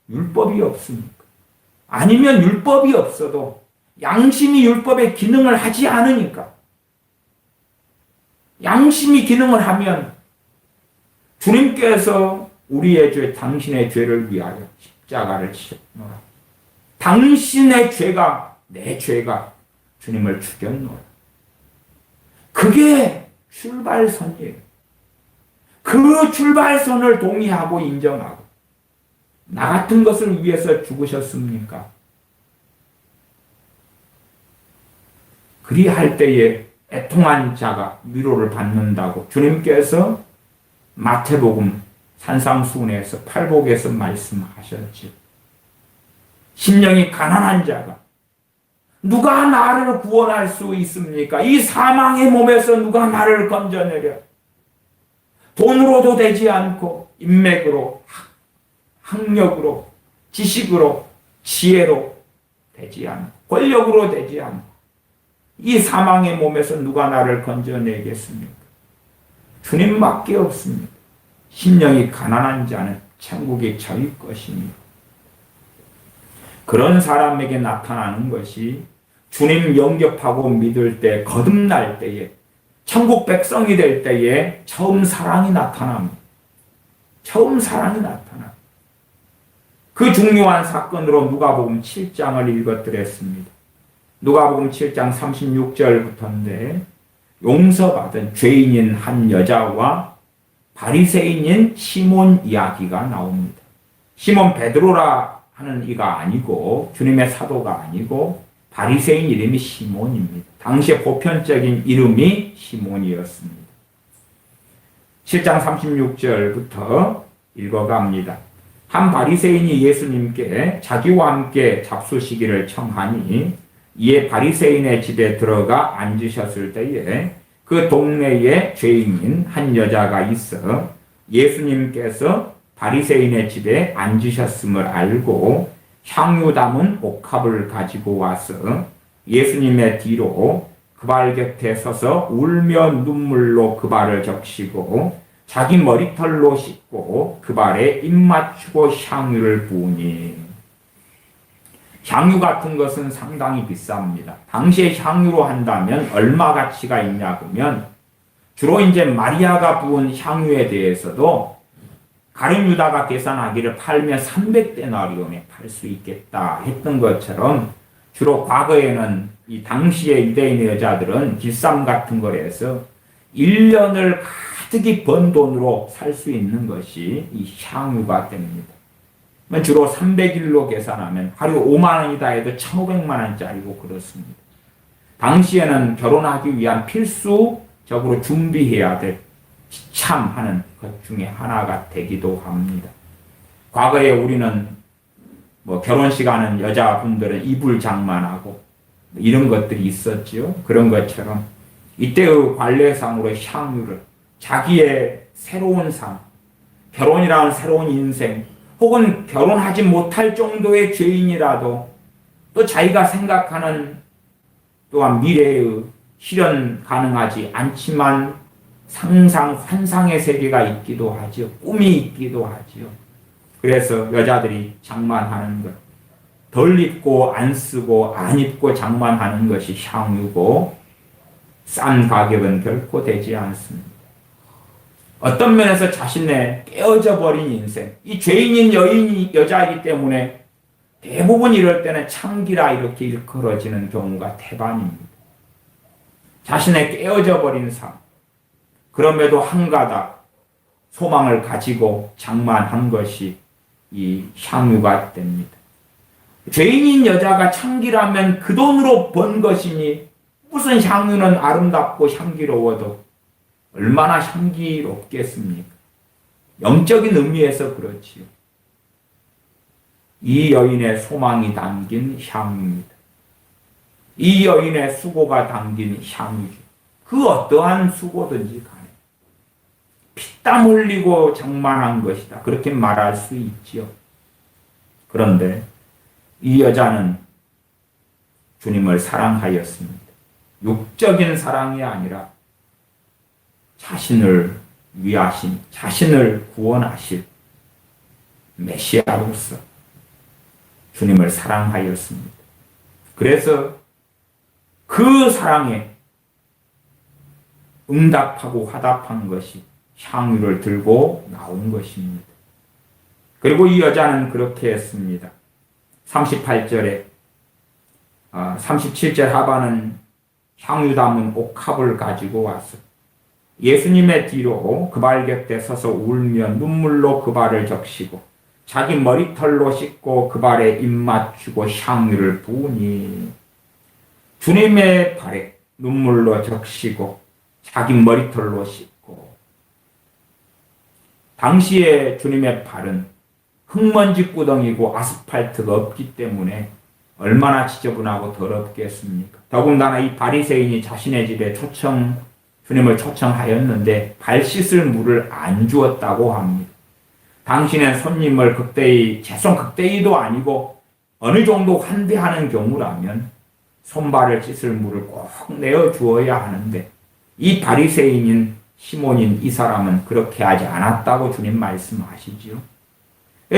율법이 없으니까. 아니면 율법이 없어도 양심이 율법의 기능을 하지 않으니까. 양심이 기능을 하면 주님께서 우리의 죄, 당신의 죄를 위하여 십자가를 지셨노라. 당신의 죄가, 내 죄가 주님을 죽였노라. 그게 출발선이에요. 그 출발선을 동의하고 인정하고 나 같은 것을 위해서 죽으셨습니까? 그리할 때에 애통한 자가 위로를 받는다고 주님께서 마태복음 산상수훈에서 팔복에서 말씀하셨죠. 심령이 가난한 자가 누가 나를 구원할 수 있습니까? 이 사망의 몸에서 누가 나를 건져내려? 돈으로도 되지 않고 인맥으로, 학력으로, 지식으로, 지혜로 되지 않고 권력으로 되지 않고 이 사망의 몸에서 누가 나를 건져내겠습니까? 주님밖에 없습니다. 심령이 가난한 자는 천국에 저희 것입니다. 그런 사람에게 나타나는 것이 주님 영접하고 믿을 때, 거듭날 때에, 천국 백성이 될 때에 처음 사랑이 나타납니다. 처음 사랑이 나타납니다. 그 중요한 사건으로 누가복음 7장을 읽어드렸습니다. 누가복음 7장 36절부터인데 용서받은 죄인인 한 여자와 바리새인인 시몬 이야기가 나옵니다. 시몬 베드로라 하는 이가 아니고 주님의 사도가 아니고 바리새인 이름이 시몬입니다. 당시의 보편적인 이름이 시몬이었습니다. 7장 36절부터 읽어갑니다. 한 바리새인이 예수님께 자기와 함께 잡수시기를 청하니 이에 바리새인의 집에 들어가 앉으셨을 때에 그 동네에 죄인인 한 여자가 있어 예수님께서 바리새인의 집에 앉으셨음을 알고 향유 담은 옥합을 가지고 와서 예수님의 뒤로 그 발 곁에 서서 울며 눈물로 그 발을 적시고 자기 머리털로 씻고 그 발에 입 맞추고 향유를 부으니. 향유 같은 것은 상당히 비쌉니다. 당시에 향유로 한다면 얼마 가치가 있냐 그러면 주로 이제 마리아가 부은 향유에 대해서도 가룟 유다가 계산하기를 팔면 300데나리온에 팔 수 있겠다 했던 것처럼 주로 과거에는 이 당시의 유대인의 여자들은 길쌈 같은 거에서 1년을 가득히 번 돈으로 살 수 있는 것이 이 향유가 됩니다. 주로 300일로 계산하면 하루 5만 원이다 해도 1,500만 원짜리고 그렇습니다. 당시에는 결혼하기 위한 필수적으로 준비해야 될 지참하는 것 중에 하나가 되기도 합니다. 과거에 우리는 결혼식 하는 여자분들은 이불 장만하고 이런 것들이 있었지요. 그런 것처럼 이때의 관례상으로 향유를 자기의 새로운 삶, 결혼이라는 새로운 인생, 혹은 결혼하지 못할 정도의 죄인이라도 또 자기가 생각하는 또한 미래의 실현 가능하지 않지만 상상, 환상의 세계가 있기도 하죠. 꿈이 있기도 하죠. 그래서 여자들이 장만하는 것, 덜 입고 안 쓰고 안 입고 장만하는 것이 향유고 싼 가격은 결코 되지 않습니다. 어떤 면에서 자신의 깨어져 버린 인생, 이 죄인인 여자이기 때문에 대부분 이럴 때는 창기라 이렇게 일컬어지는 경우가 태반입니다. 자신의 깨어져 버린 삶, 그럼에도 한 가닥 소망을 가지고 장만한 것이 이 향유가 됩니다. 죄인인 여자가 창기라면 그 돈으로 번 것이니 무슨 향유는 아름답고 향기로워도 얼마나 향기롭겠습니까? 영적인 의미에서 그렇지요. 이 여인의 소망이 담긴 향유입니다. 이 여인의 수고가 담긴 향유죠. 그 어떠한 수고든지 간에 피땀 흘리고 장만한 것이다. 그렇게 말할 수 있지요. 그런데 이 여자는 주님을 사랑하였습니다. 육적인 사랑이 아니라 자신을 위하신, 자신을 구원하실 메시아로서 주님을 사랑하였습니다. 그래서 그 사랑에 응답하고 화답한 것이 향유를 들고 나온 것입니다. 그리고 이 여자는 그렇게 했습니다. 38절에 37절 하반은 향유 담은 옥합을 가지고 와서 예수님의 뒤로 그 발 곁에 서서 울며 눈물로 그 발을 적시고 자기 머리털로 씻고 그 발에 입 맞추고 향유를 부으니. 주님의 발에 눈물로 적시고 자기 머리털로 씻고. 당시에 주님의 발은 흙먼지 구덩이고 아스팔트가 없기 때문에 얼마나 지저분하고 더럽겠습니까? 더군다나 이 바리새인이 자신의 집에 주님을 초청하였는데 발 씻을 물을 안 주었다고 합니다. 당신의 손님을 최소한 극대히도 아니고 어느 정도 환대하는 경우라면 손발을 씻을 물을 꼭 내어 주어야 하는데 이 바리새인인 시몬인 이 사람은 그렇게 하지 않았다고 주님 말씀하시지요.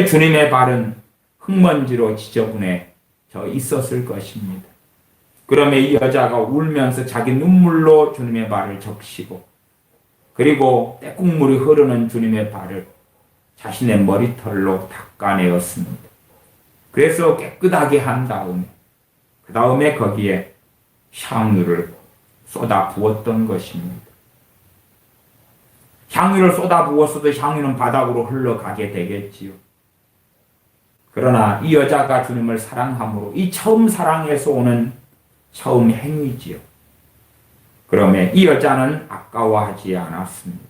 주님의 발은 흙먼지로 지저분해져 있었을 것입니다. 그러면 이 여자가 울면서 자기 눈물로 주님의 발을 적시고 그리고 때국물이 흐르는 주님의 발을 자신의 머리털로 닦아내었습니다. 그래서 깨끗하게 한 다음에 그 다음에 거기에 향유를 쏟아 부었던 것입니다. 향유를 쏟아 부었어도 향유는 바닥으로 흘러가게 되겠지요. 그러나 이 여자가 주님을 사랑함으로 이 처음 사랑에서 오는 처음 행위지요. 그러면 이 여자는 아까워하지 않았습니다.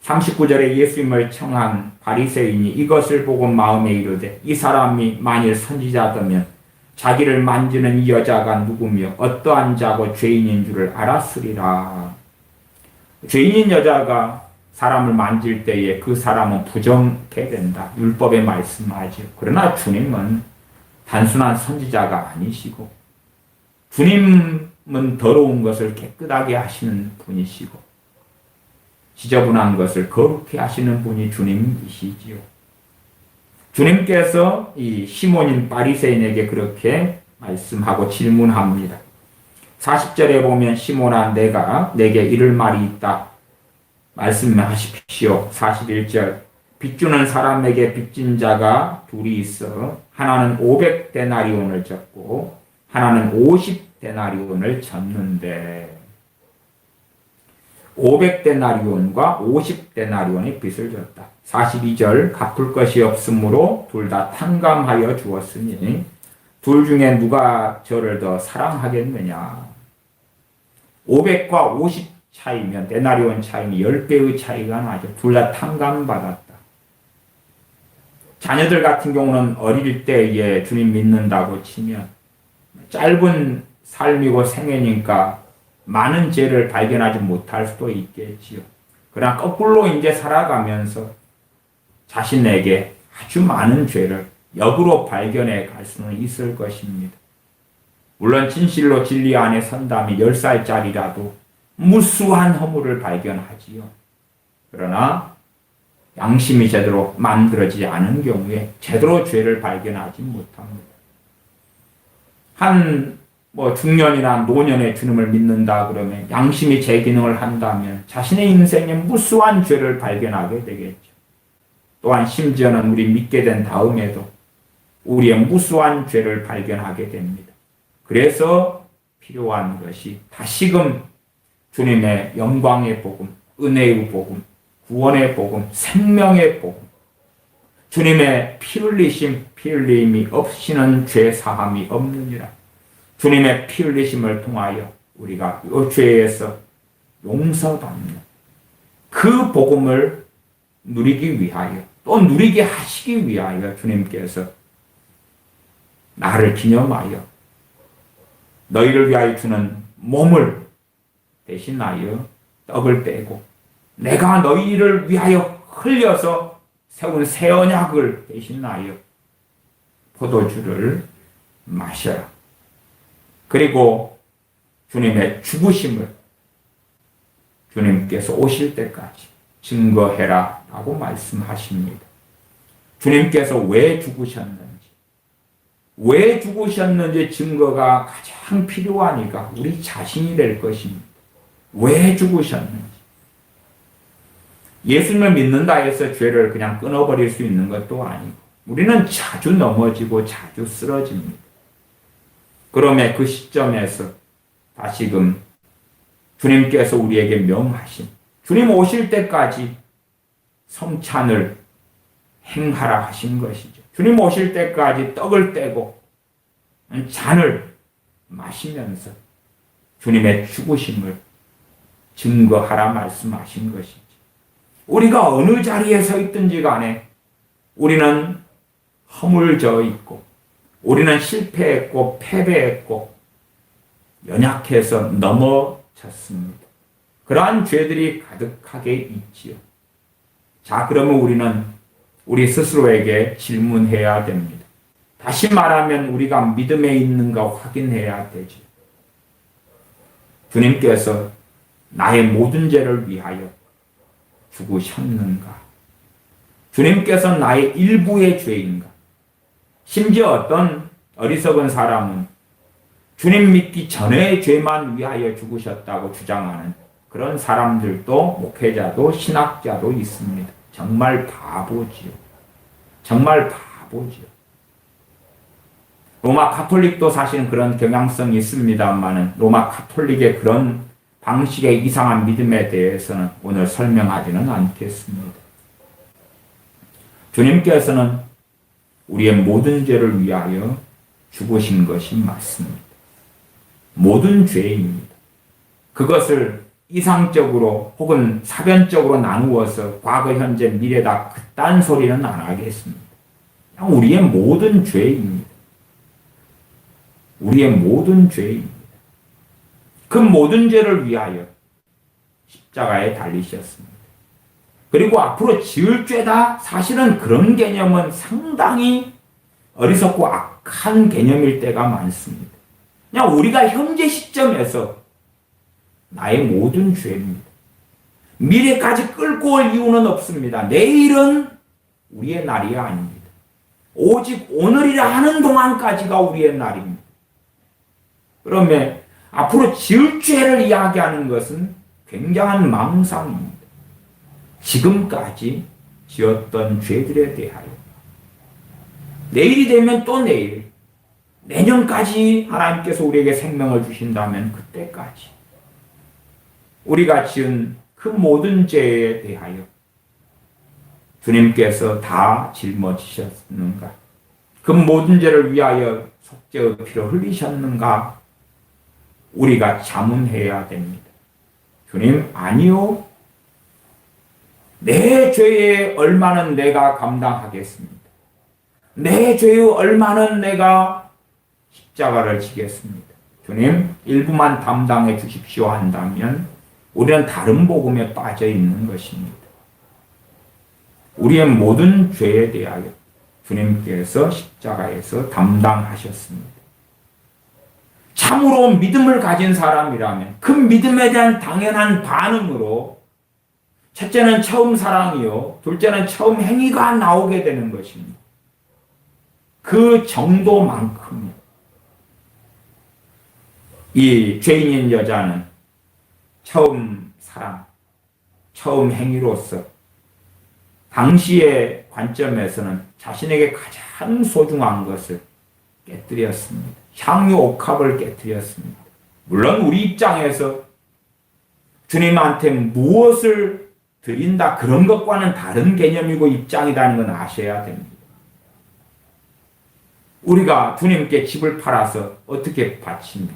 39절에 예수님을 청한 바리새인이 이것을 보고 마음에 이르되 이 사람이 만일 선지자더면 자기를 만지는 이 여자가 누구며 어떠한 자고 죄인인 줄을 알았으리라. 죄인인 여자가 사람을 만질 때에 그 사람은 부정케 된다. 율법에 말씀하죠. 그러나 주님은 단순한 선지자가 아니시고 주님은 더러운 것을 깨끗하게 하시는 분이시고 지저분한 것을 거룩히 하시는 분이 주님이시지요. 주님께서 이 시몬인 바리새인에게 그렇게 말씀하고 질문합니다. 40절에 보면 시몬아 내게 이를 말이 있다 말씀하십시오. 41절 빚주는 사람에게 빚진 자가 둘이 있어 하나는 500데나리온을 졌고 하나는 50데나리온을 졌는데 500데나리온과 50데나리온의 빚을 졌다. 42절 갚을 것이 없으므로 둘 다 탕감하여 주었으니 둘 중에 누가 저를 더 사랑하겠느냐. 500과 50 차이면 데나리온 차이면 10배의 차이가 나죠. 둘 다 탕감받았다. 자녀들 같은 경우는 어릴 때에 주님 믿는다고 치면 짧은 삶이고 생애니까 많은 죄를 발견하지 못할 수도 있겠지요. 그러나 거꾸로 이제 살아가면서 자신에게 아주 많은 죄를 역으로 발견해 갈 수는 있을 것입니다. 물론 진실로 진리 안에 선다면 10살짜리라도 무수한 허물을 발견하지요. 그러나 양심이 제대로 만들어지지 않은 경우에 제대로 죄를 발견하지 못합니다. 중년이나 노년에 주님을 믿는다 그러면 양심이 제 기능을 한다면 자신의 인생에 무수한 죄를 발견하게 되겠죠. 또한 심지어는 우리 믿게 된 다음에도 우리의 무수한 죄를 발견하게 됩니다. 그래서 필요한 것이 다시금 주님의 영광의 복음, 은혜의 복음, 구원의 복음, 생명의 복음, 주님의 피 흘림이 없이는 죄 사함이 없느니라. 주님의 피 흘리심을 통하여 우리가 이 죄에서 용서받는 그 복음을 누리기 위하여 또 누리게 하시기 위하여 주님께서 나를 기념하여 너희를 위하여 주는 몸을 대신하여 떡을 떼고 내가 너희를 위하여 흘려서 세운 새 언약을 대신하여 포도주를 마셔라. 그리고 주님의 죽으심을 주님께서 오실 때까지 증거해라 라고 말씀하십니다. 주님께서 왜 죽으셨는지 증거가 가장 필요하니까 우리 자신이 될 것입니다. 왜 죽으셨는지. 예수님을 믿는다 해서 죄를 그냥 끊어버릴 수 있는 것도 아니고 우리는 자주 넘어지고 자주 쓰러집니다. 그러면 그 시점에서 다시금 주님께서 우리에게 명하신 주님 오실 때까지 성찬을 행하라 하신 것이죠. 주님 오실 때까지 떡을 떼고 잔을 마시면서 주님의 죽으심을 증거하라 말씀하신 것이죠. 우리가 어느 자리에 서 있든지 간에 우리는 허물져 있고 우리는 실패했고 패배했고 연약해서 넘어졌습니다. 그러한 죄들이 가득하게 있지요. 자, 그러면 우리는 우리 스스로에게 질문해야 됩니다. 다시 말하면 우리가 믿음에 있는가 확인해야 되죠. 주님께서 나의 모든 죄를 위하여 죽으셨는가? 주님께서 나의 일부의 죄인가? 심지어 어떤 어리석은 사람은 주님 믿기 전의 죄만 위하여 죽으셨다고 주장하는 그런 사람들도 목회자도 신학자도 있습니다. 정말 바보지요. 정말 바보지요. 로마 가톨릭도 사실은 그런 경향성이 있습니다만은 로마 가톨릭의 그런 방식의 이상한 믿음에 대해서는 오늘 설명하지는 않겠습니다. 주님께서는 우리의 모든 죄를 위하여 죽으신 것이 맞습니다. 모든 죄입니다. 그것을 이상적으로 혹은 사변적으로 나누어서 과거, 현재, 미래다 그딴 소리는 안 하겠습니다. 그냥 우리의 모든 죄입니다. 우리의 모든 죄입니다. 그 모든 죄를 위하여 십자가에 달리셨습니다. 그리고 앞으로 지을 죄다 사실은 그런 개념은 상당히 어리석고 악한 개념일 때가 많습니다. 그냥 우리가 현재 시점에서 나의 모든 죄입니다. 미래까지 끌고 올 이유는 없습니다. 내일은 우리의 날이 아닙니다. 오직 오늘이라 하는 동안까지가 우리의 날입니다. 그러면 앞으로 지을 죄를 이야기하는 것은 굉장한 망상입니다. 지금까지 지었던 죄들에 대하여 내일이 되면 또 내일, 내년까지 하나님께서 우리에게 생명을 주신다면 그때까지 우리가 지은 그 모든 죄에 대하여 주님께서 다 짊어지셨는가? 그 모든 죄를 위하여 속죄의 피를 흘리셨는가? 우리가 자문해야 됩니다. 주님, 아니요. 내 죄의 얼마는 내가 감당하겠습니다. 내 죄의 얼마는 내가 십자가를 지겠습니다. 주님, 일부만 담당해 주십시오 한다면 우리는 다른 복음에 빠져 있는 것입니다. 우리의 모든 죄에 대하여 주님께서 십자가에서 담당하셨습니다. 참으로 믿음을 가진 사람이라면 그 믿음에 대한 당연한 반응으로 첫째는 처음 사랑이요, 둘째는 처음 행위가 나오게 되는 것입니다. 그 정도만큼 이 죄인인 여자는 처음 사랑, 처음 행위로서 당시의 관점에서는 자신에게 가장 소중한 것을 깨뜨렸습니다. 향유 옥합을 깨뜨렸습니다. 물론 우리 입장에서 주님한테 무엇을 드린다 그런 것과는 다른 개념이고 입장이라는 건 아셔야 됩니다. 우리가 주님께 집을 팔아서 어떻게 바칩니까?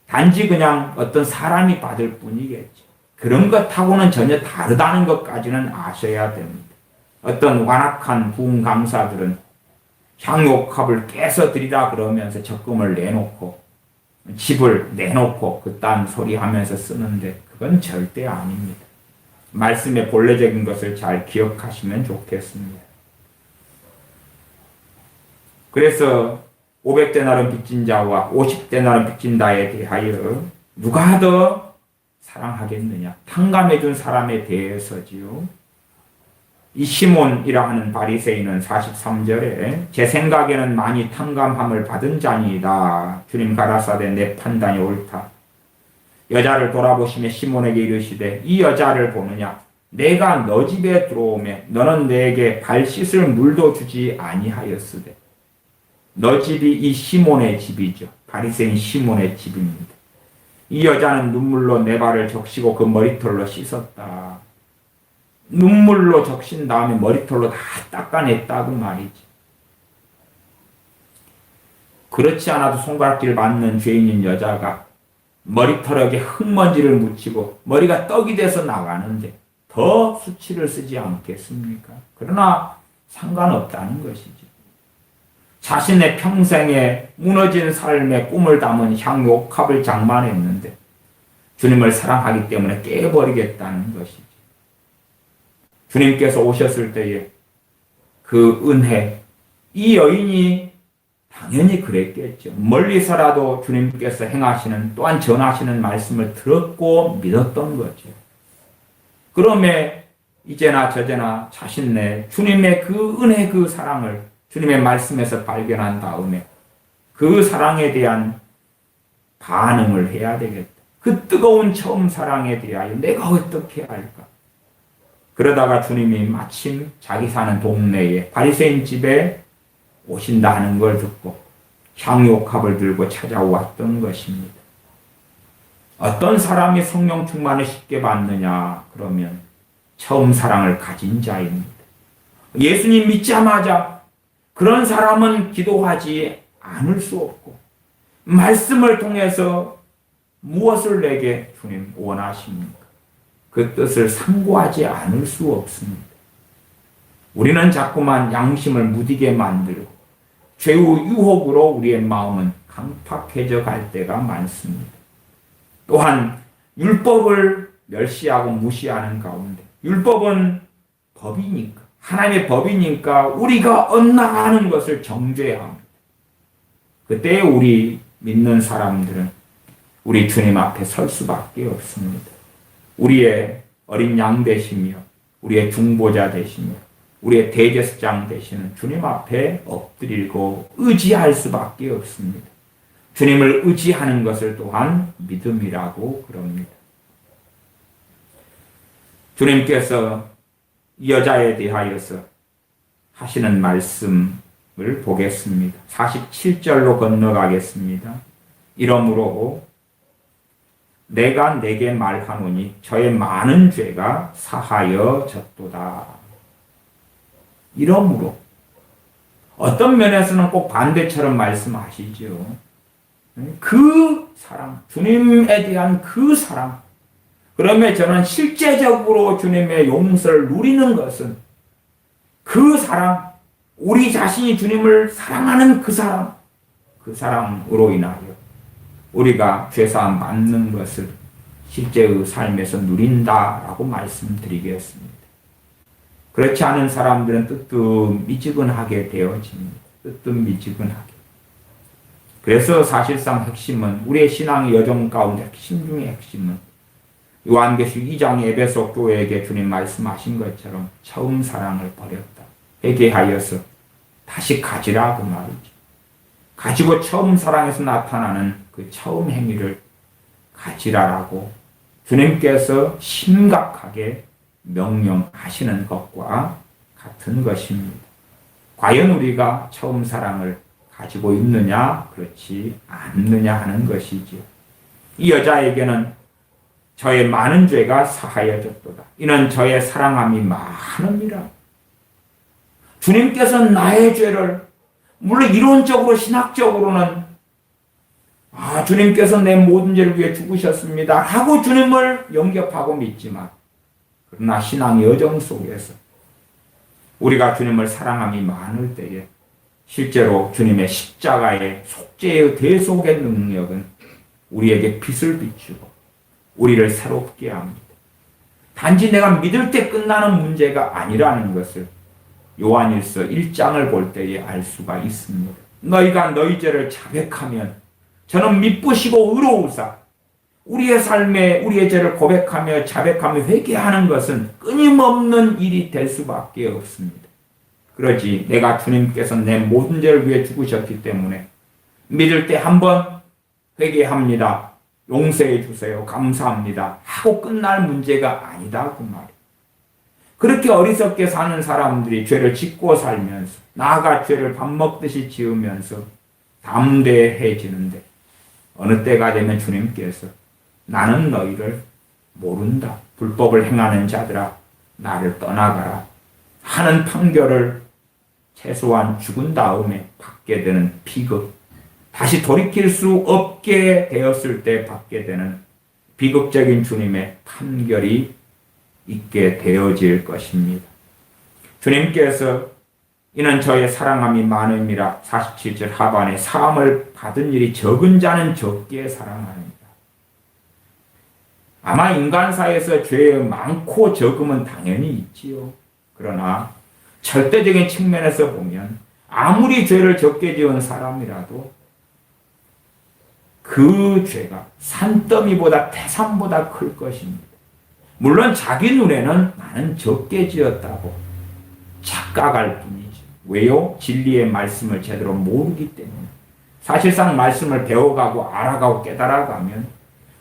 단지 그냥 어떤 사람이 받을 뿐이겠죠. 그런 것하고는 전혀 다르다는 것까지는 아셔야 됩니다. 어떤 완악한 부흥 강사들은 향유옥합을 깨서 드리라 그러면서 적금을 내놓고 집을 내놓고 그딴 소리 하면서 쓰는데 그건 절대 아닙니다. 말씀의 본래적인 것을 잘 기억하시면 좋겠습니다. 그래서 500데나리 빚진 자와 50데나리 빚진 자에 대하여 누가 더 사랑하겠느냐? 탕감해 준 사람에 대해서지요. 이 시몬이라 하는 바리새인은 43절에 제 생각에는 많이 탕감함을 받은 자니이다. 주님 가라사대 내 판단이 옳다. 여자를 돌아보시며 시몬에게 이르시되 이 여자를 보느냐? 내가 너 집에 들어오매 너는 내게 발 씻을 물도 주지 아니하였으되. 너 집이 이 시몬의 집이죠. 바리새인 시몬의 집입니다. 이 여자는 눈물로 내 발을 적시고 그 머리털로 씻었다. 눈물로 적신 다음에 머리털로 다 닦아냈다고 말이지. 그렇지 않아도 손가락질 맞는 죄인인 여자가 머리털에 흙먼지를 묻히고 머리가 떡이 돼서 나가는데 더 수치를 쓰지 않겠습니까? 그러나 상관없다는 것이지. 자신의 평생에 무너진 삶의 꿈을 담은 향유옥합을 장만했는데 주님을 사랑하기 때문에 깨버리겠다는 것이지. 주님께서 오셨을 때에 그 은혜, 이 여인이 당연히 그랬겠죠. 멀리서라도 주님께서 행하시는 또한 전하시는 말씀을 들었고 믿었던 거죠. 그러면 이제나 저제나 자신 내 주님의 그 은혜 그 사랑을 주님의 말씀에서 발견한 다음에 그 사랑에 대한 반응을 해야 되겠다. 그 뜨거운 처음 사랑에 대하여 내가 어떻게 할까? 그러다가 주님이 마침 자기 사는 동네에 바리새인 집에 오신다 하는 걸 듣고 향유옥합을 들고 찾아왔던 것입니다. 어떤 사람이 성령 충만을 쉽게 받느냐? 그러면 처음 사랑을 가진 자입니다. 예수님 믿자마자 그런 사람은 기도하지 않을 수 없고 말씀을 통해서 무엇을 내게 주님 원하십니까? 그 뜻을 상고하지 않을 수 없습니다. 우리는 자꾸만 양심을 무디게 만들고 죄의 유혹으로 우리의 마음은 강팍해져 갈 때가 많습니다. 또한 율법을 멸시하고 무시하는 가운데 율법은 법이니까 하나님의 법이니까 우리가 엇나가는 것을 정죄해야 합니다. 그때 우리 믿는 사람들은 우리 주님 앞에 설 수밖에 없습니다. 우리의 어린 양 되시며 우리의 중보자 되시며 우리의 대제사장 되시는 주님 앞에 엎드리고 의지할 수밖에 없습니다. 주님을 의지하는 것을 또한 믿음이라고 그럽니다. 주님께서 이 여자에 대하여서 하시는 말씀을 보겠습니다. 47절로 건너가겠습니다. 이러므로 내가 내게 말하노니 저의 많은 죄가 사하여졌도다. 이러므로 어떤 면에서는 꼭 반대처럼 말씀하시죠. 그 사랑, 주님에 대한 그 사랑. 그러면 저는 실제적으로 주님의 용서를 누리는 것은 그 사랑, 우리 자신이 주님을 사랑하는 그 사랑으로 인하여 우리가 죄사함 받는 것을 실제의 삶에서 누린다라고 말씀드리겠습니다. 그렇지 않은 사람들은 뜨뜻미지근하게 되어집니다. 뜨뜻미지근하게. 그래서 사실상 핵심은 우리의 신앙의 여정 가운데 핵심 중의 핵심은 요한계시록 2장 에베소 교회에게 주님 말씀하신 것처럼 처음 사랑을 버렸다. 회개하여서 다시 가지라 그 말이죠. 가지고 처음 사랑에서 나타나는 그 처음 행위를 가지라라고 주님께서 심각하게 명령하시는 것과 같은 것입니다. 과연 우리가 처음 사랑을 가지고 있느냐, 그렇지 않느냐 하는 것이지요. 이 여자에게는 저의 많은 죄가 사하여졌도다. 이는 저의 사랑함이 많음이라. 주님께서 나의 죄를, 물론 이론적으로 신학적으로는 주님께서 내 모든 죄를 위해 죽으셨습니다 하고 주님을 영접하고 믿지만, 그러나 신앙의 여정 속에서 우리가 주님을 사랑함이 많을 때에 실제로 주님의 십자가의 속죄의 대속의 능력은 우리에게 빛을 비추고 우리를 새롭게 합니다. 단지 내가 믿을 때 끝나는 문제가 아니라는 것을 요한일서 1장을 볼 때에 알 수가 있습니다. 너희가 너희 죄를 자백하면 저는 미쁘시고 의로우사. 우리의 삶에 우리의 죄를 고백하며 자백하며 회개하는 것은 끊임없는 일이 될 수밖에 없습니다. 그러지 내가 주님께서 내 모든 죄를 위해 죽으셨기 때문에 믿을 때 한번 회개합니다. 용서해 주세요. 감사합니다. 하고 끝날 문제가 아니다 그 말이에요. 그렇게 어리석게 사는 사람들이 죄를 짓고 살면서 나아가 죄를 밥 먹듯이 지으면서 담대해지는데 어느 때가 되면 주님께서 나는 너희를 모른다. 불법을 행하는 자들아 나를 떠나가라 하는 판결을 최소한 죽은 다음에 받게 되는 비극, 다시 돌이킬 수 없게 되었을 때 받게 되는 비극적인 주님의 판결이 있게 되어질 것입니다. 주님께서 이는 저의 사랑함이 많음이라 47절 하반에 사함을 받은 일이 적은 자는 적게 사랑하느니라. 아마 인간사에서 죄 많고 적음은 당연히 있지요. 그러나 절대적인 측면에서 보면 아무리 죄를 적게 지은 사람이라도 그 죄가 산더미보다 태산보다 클 것입니다. 물론 자기 눈에는 나는 적게 지었다고 착각할 뿐이죠. 왜요? 진리의 말씀을 제대로 모르기 때문에. 사실상 말씀을 배워가고 알아가고 깨달아가면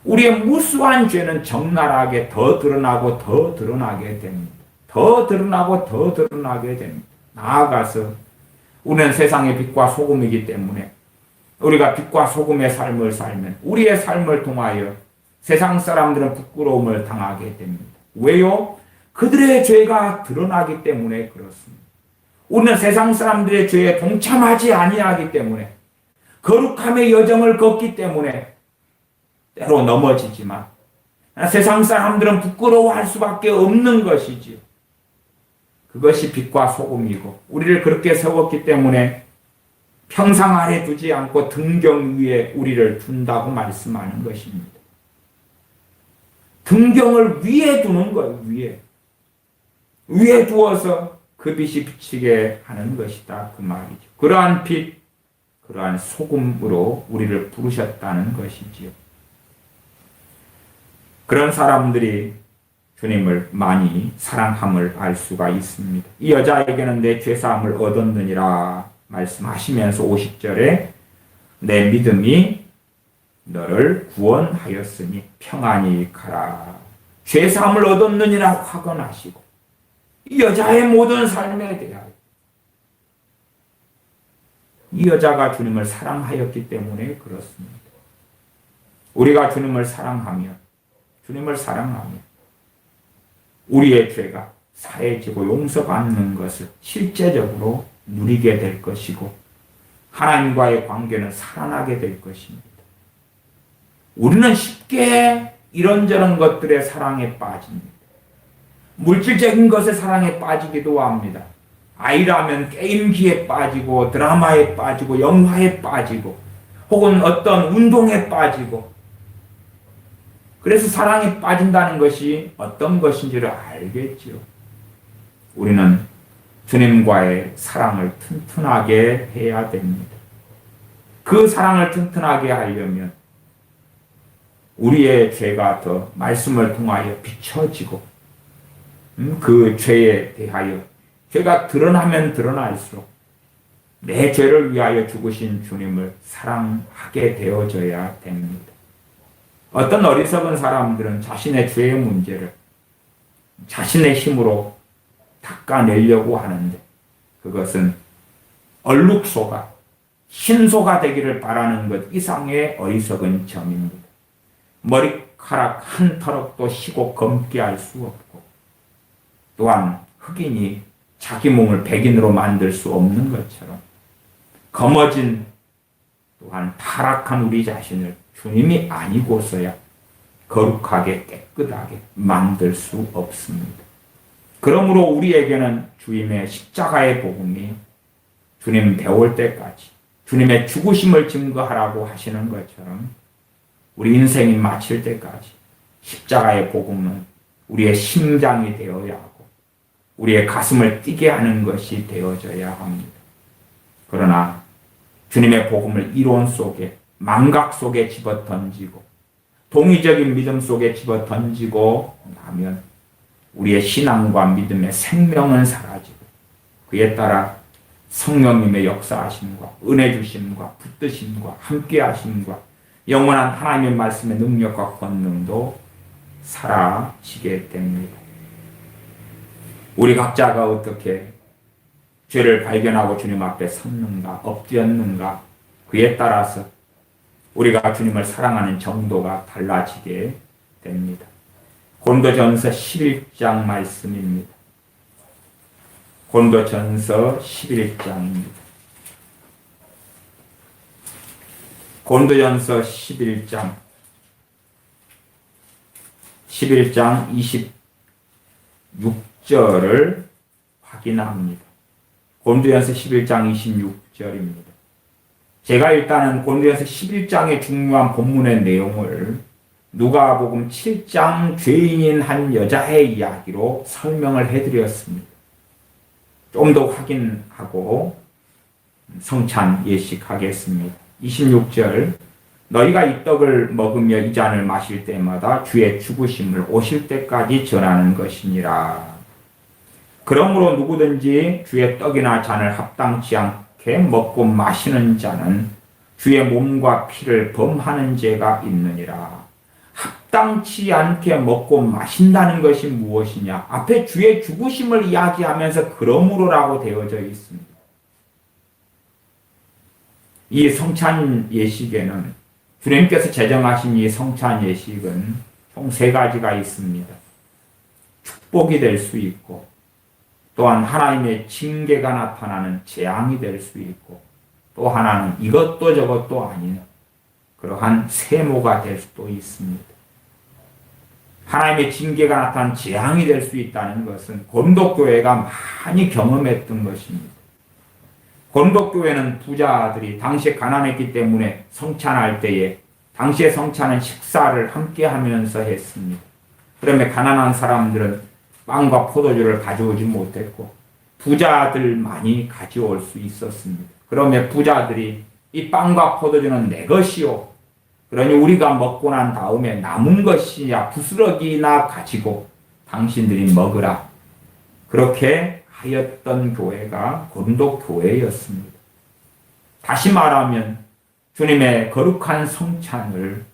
우리의 무수한 죄는 적나라하게 더 드러나고 더 드러나게 됩니다. 더 드러나고 더 드러나게 됩니다. 나아가서 우리는 세상의 빛과 소금이기 때문에 우리가 빛과 소금의 삶을 살면 우리의 삶을 통하여 세상 사람들은 부끄러움을 당하게 됩니다. 왜요? 그들의 죄가 드러나기 때문에 그렇습니다. 우리는 세상 사람들의 죄에 동참하지 아니하기 때문에 거룩함의 여정을 걷기 때문에 때로 넘어지지만 세상 사람들은 부끄러워할 수밖에 없는 것이지요. 그것이 빛과 소금이고 우리를 그렇게 세웠기 때문에 평상 아래 두지 않고 등경 위에 우리를 둔다고 말씀하는 것입니다. 등경을 위에 두는 거예요. 위에 두어서 그 빛이 비치게 하는 것이다 그 말이죠. 그러한 빛, 그러한 소금으로 우리를 부르셨다는 것이지요. 그런 사람들이 주님을 많이 사랑함을 알 수가 있습니다. 이 여자에게는 내 죄사함을 얻었느니라 말씀하시면서 50절에 내 믿음이 너를 구원하였으니 평안히 가라. 죄사함을 얻었느니라 확언하시고 이 여자의 모든 삶에 대하여 이 여자가 주님을 사랑하였기 때문에 그렇습니다. 우리가 주님을 사랑하면 우리의 죄가 사해지고 용서받는 것을 실제적으로 누리게 될 것이고 하나님과의 관계는 살아나게 될 것입니다. 우리는 쉽게 이런저런 것들의 사랑에 빠집니다. 물질적인 것의 사랑에 빠지기도 합니다. 아이라면 게임기에 빠지고 드라마에 빠지고 영화에 빠지고 혹은 어떤 운동에 빠지고 그래서 사랑에 빠진다는 것이 어떤 것인지를 알겠지요. 우리는 주님과의 사랑을 튼튼하게 해야 됩니다. 그 사랑을 튼튼하게 하려면 우리의 죄가 더 말씀을 통하여 비춰지고 그 죄에 대하여 죄가 드러나면 드러날수록 내 죄를 위하여 죽으신 주님을 사랑하게 되어져야 됩니다. 어떤 어리석은 사람들은 자신의 죄의 문제를 자신의 힘으로 닦아내려고 하는데 그것은 얼룩소가 흰소가 되기를 바라는 것 이상의 어리석은 점입니다. 머리카락 한 터럭도 희고 검게 할 수 없고 또한 흑인이 자기 몸을 백인으로 만들 수 없는 것처럼 검어진 또한 타락한 우리 자신을 주님이 아니고서야 거룩하게 깨끗하게 만들 수 없습니다. 그러므로 우리에게는 주님의 십자가의 복음이 주님 배울 때까지 주님의 죽으심을 증거하라고 하시는 것처럼 우리 인생이 마칠 때까지 십자가의 복음은 우리의 심장이 되어야 하고 우리의 가슴을 뛰게 하는 것이 되어져야 합니다. 그러나 주님의 복음을 이론 속에 망각 속에 집어던지고 동의적인 믿음 속에 집어던지고 나면 우리의 신앙과 믿음의 생명은 사라지고 그에 따라 성령님의 역사하심과 은혜 주심과 붙드심과 함께하심과 영원한 하나님의 말씀의 능력과 권능도 사라지게 됩니다. 우리 각자가 어떻게 죄를 발견하고 주님 앞에 섰는가 엎드렸는가 그에 따라서 우리가 주님을 사랑하는 정도가 달라지게 됩니다. 고린도전서 11장 말씀입니다. 고린도전서 11장입니다. 고린도전서 11장 26절을 확인합니다. 고린도전서 11장 26절입니다. 제가 일단은 고린도전서 11장의 중요한 본문의 내용을 누가복음 7장 죄인인 한 여자의 이야기로 설명을 해드렸습니다. 좀 더 확인하고 성찬 예식하겠습니다. 26절 너희가 이 떡을 먹으며 이 잔을 마실 때마다 주의 죽으심을 오실 때까지 전하는 것이니라. 그러므로 누구든지 주의 떡이나 잔을 합당치 않게 먹고 마시는 자는 주의 몸과 피를 범하는 죄가 있느니라. 합당치 않게 먹고 마신다는 것이 무엇이냐? 앞에 주의 죽으심을 이야기하면서 그러므로라고 되어져 있습니다. 이 성찬 예식에는 주님께서 제정하신 이 성찬 예식은 총 3가지가 있습니다. 축복이 될 수 있고 또한 하나님의 징계가 나타나는 재앙이 될 수 있고 또 하나는 이것도 저것도 아닌 그러한 세모가 될 수도 있습니다. 하나님의 징계가 나타난 재앙이 될 수 있다는 것은 고린도교회가 많이 경험했던 것입니다. 고린도교회는 부자들이 당시에 가난했기 때문에 성찬할 때에 당시의 성찬은 식사를 함께 하면서 했습니다. 그러면 가난한 사람들은 빵과 포도주를 가져오지 못했고 부자들만이 가져올 수 있었습니다. 그러면 부자들이 이 빵과 포도주는 내 것이요. 그러니 우리가 먹고 난 다음에 남은 것이냐 부스러기나 가지고 당신들이 먹으라. 그렇게 하였던 교회가 고린도 교회였습니다. 다시 말하면 주님의 거룩한 성찬을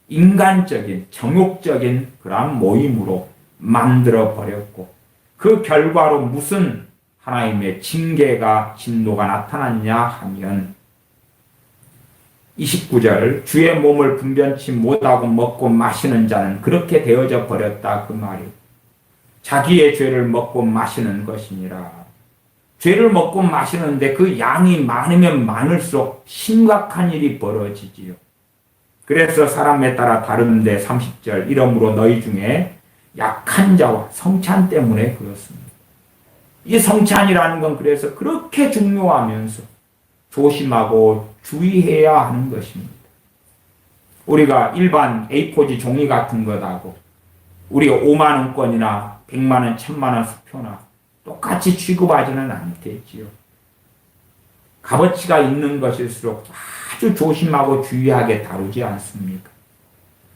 인간적인 정욕적인 그러한 모임으로 만들어 버렸고, 그 결과로 무슨 하나님의 징계가 진노가 나타났냐 하면 29절 주의 몸을 분변치 못하고 먹고 마시는 자는 그렇게 되어져 버렸다 그 말이. 자기의 죄를 먹고 마시는 것이니라. 죄를 먹고 마시는데 그 양이 많으면 많을수록 심각한 일이 벌어지지요. 그래서 사람에 따라 다른데 30절 이러므로 너희 중에 약한 자와 성찬 때문에 그렇습니다. 이 성찬이라는 건 그래서 그렇게 중요하면서 조심하고 주의해야 하는 것입니다. 우리가 일반 A4지 종이 같은 것하고 우리가 5만 원권이나 100만 원, 1000만 원 수표나 똑같이 취급하지는 않겠지요. 값어치가 있는 것일수록 아주 조심하고 주의하게 다루지 않습니까?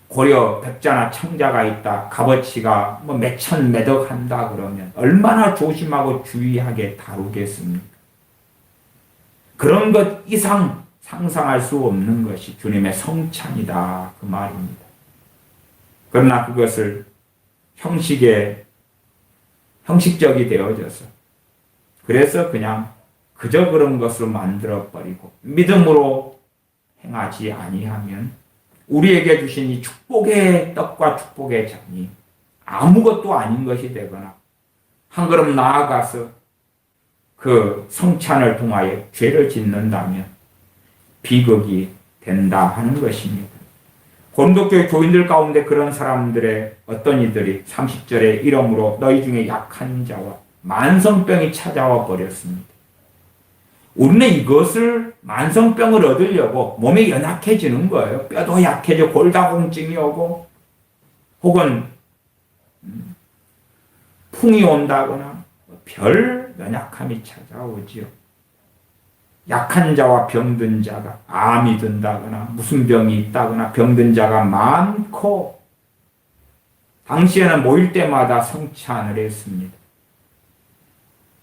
고려 백자나 청자가 있다. 값어치가 뭐 몇천 몇억 한다 그러면 얼마나 조심하고 주의하게 다루겠습니까? 그런 것 이상 상상할 수 없는 것이 주님의 성찬이다 그 말입니다. 그러나 그것을 형식적이 되어져서 그래서 그냥 그저 그런 것으로 만들어버리고 믿음으로 행하지 아니하면 우리에게 주신 이 축복의 떡과 축복의 잔이 아무것도 아닌 것이 되거나 한 걸음 나아가서 그 성찬을 통하여 죄를 짓는다면 비극이 된다 하는 것입니다. 고린도교회 교인들 가운데 그런 사람들의 어떤 이들이 30절에 이러므로 너희 중에 약한 자와 만성병이 찾아와 버렸습니다. 우리는 이것을 만성병을 얻으려고 몸이 연약해지는 거예요. 뼈도 약해져 골다공증이 오고 혹은 풍이 온다거나 별 연약함이 찾아오지요. 약한 자와 병든 자가 암이 든다거나 무슨 병이 있다거나 병든 자가 많고 당시에는 모일 때마다 성찬을 했습니다.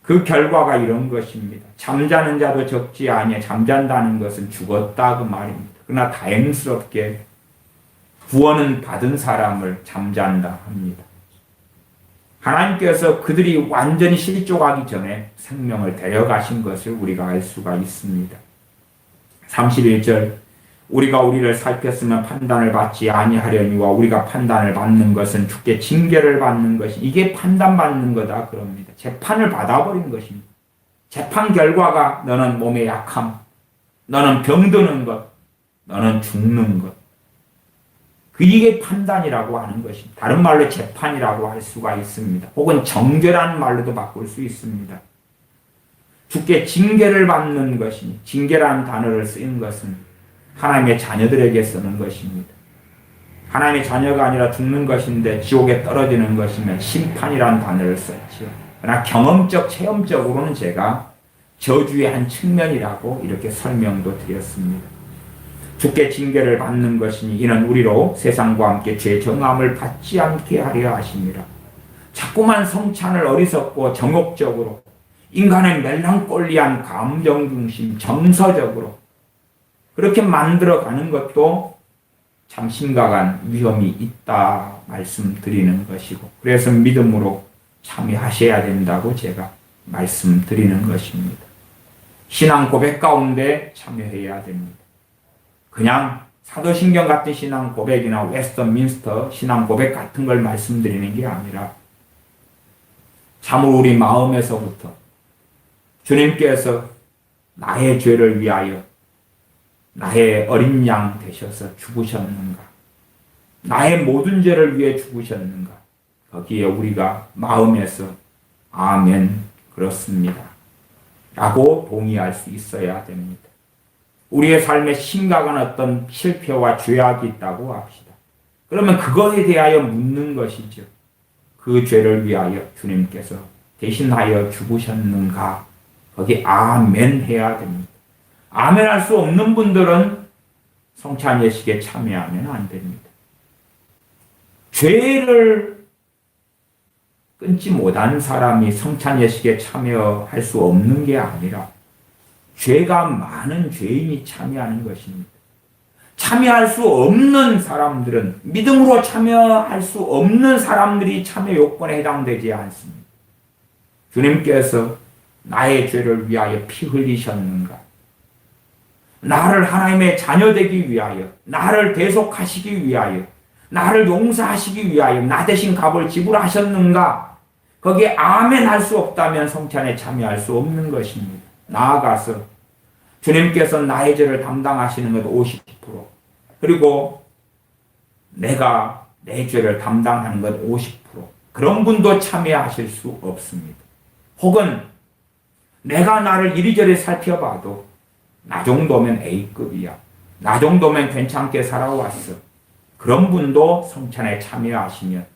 그 결과가 이런 것입니다. 잠자는 자도 적지 아니해. 잠잔다는 것은 죽었다 그 말입니다. 그러나 다행스럽게 구원은 받은 사람을 잠잔다 합니다. 하나님께서 그들이 완전히 실족하기 전에 생명을 데려가신 것을 우리가 알 수가 있습니다. 31절 우리가 우리를 살폈으면 판단을 받지 아니하려니와 우리가 판단을 받는 것은 주께 징계를 받는 것이 이게 판단받는 거다 그럽니다. 재판을 받아버린 것입니다. 재판 결과가 너는 몸에 약함, 너는 병드는 것, 너는 죽는 것. 이게 판단이라고 하는 것입니다. 다른 말로 재판이라고 할 수가 있습니다. 혹은 정죄라는 말로도 바꿀 수 있습니다. 주께 징계를 받는 것이니 징계라는 단어를 쓰인 것은 하나님의 자녀들에게 쓰는 것입니다. 하나님의 자녀가 아니라 죽는 것인데 지옥에 떨어지는 것이면 심판이라는 단어를 썼죠. 그러나 경험적, 체험적으로는 제가 저주의 한 측면이라고 이렇게 설명도 드렸습니다. 주께 징계를 받는 것이니 이는 우리로 세상과 함께 죄 정함을 받지 않게 하려 하심이라. 자꾸만 성찬을 어리석고 정욕적으로 인간의 멜랑꼴리한 감정 중심 정서적으로 그렇게 만들어가는 것도 참 심각한 위험이 있다 말씀드리는 것이고 그래서 믿음으로 참여하셔야 된다고 제가 말씀드리는 것입니다. 신앙 고백 가운데 참여해야 됩니다. 그냥 사도신경 같은 신앙 고백이나 웨스터민스터 신앙 고백 같은 걸 말씀드리는 게 아니라 참으로 우리 마음에서부터 주님께서 나의 죄를 위하여 나의 어린 양 되셔서 죽으셨는가? 나의 모든 죄를 위해 죽으셨는가? 거기에 우리가 마음에서 아멘 그렇습니다 라고 동의할 수 있어야 됩니다. 우리의 삶에 심각한 어떤 실패와 죄악이 있다고 합시다. 그러면 그것에 대하여 묻는 것이죠. 그 죄를 위하여 주님께서 대신하여 죽으셨는가? 거기 아멘 해야 됩니다. 아멘할 수 없는 분들은 성찬 예식에 참여하면 안 됩니다. 죄를 끊지 못한 사람이 성찬 예식에 참여할 수 없는 게 아니라 죄가 많은 죄인이 참여하는 것입니다. 참여할 수 없는 사람들은, 믿음으로 참여할 수 없는 사람들이 참여 요건에 해당되지 않습니다. 주님께서 나의 죄를 위하여 피 흘리셨는가? 나를 하나님의 자녀 되기 위하여, 나를 대속하시기 위하여, 나를 용서하시기 위하여 나 대신 값을 지불하셨는가? 거기에 아멘 할 수 없다면 성찬에 참여할 수 없는 것입니다. 나아가서 주님께서 나의 죄를 담당하시는 것 50%, 그리고 내가 내 죄를 담당하는 것 50%, 그런 분도 참여하실 수 없습니다. 혹은 내가 나를 이리저리 살펴봐도 나 정도면 A급이야, 나 정도면 괜찮게 살아왔어, 그런 분도 성찬에 참여하시면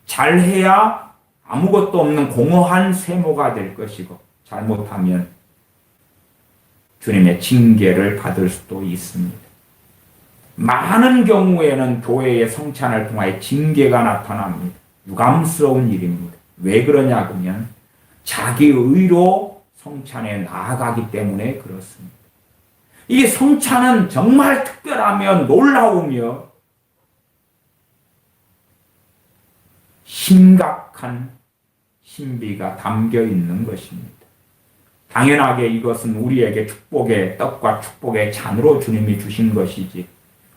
잘해야 아무것도 없는 공허한 세모가 될 것이고, 잘못하면 주님의 징계를 받을 수도 있습니다. 많은 경우에는 교회의 성찬을 통하여 징계가 나타납니다. 유감스러운 일입니다. 왜 그러냐 그러면 자기 의로 성찬에 나아가기 때문에 그렇습니다. 이 성찬은 정말 특별하며 놀라우며 심각한 신비가 담겨 있는 것입니다. 당연하게 이것은 우리에게 축복의 떡과 축복의 잔으로 주님이 주신 것이지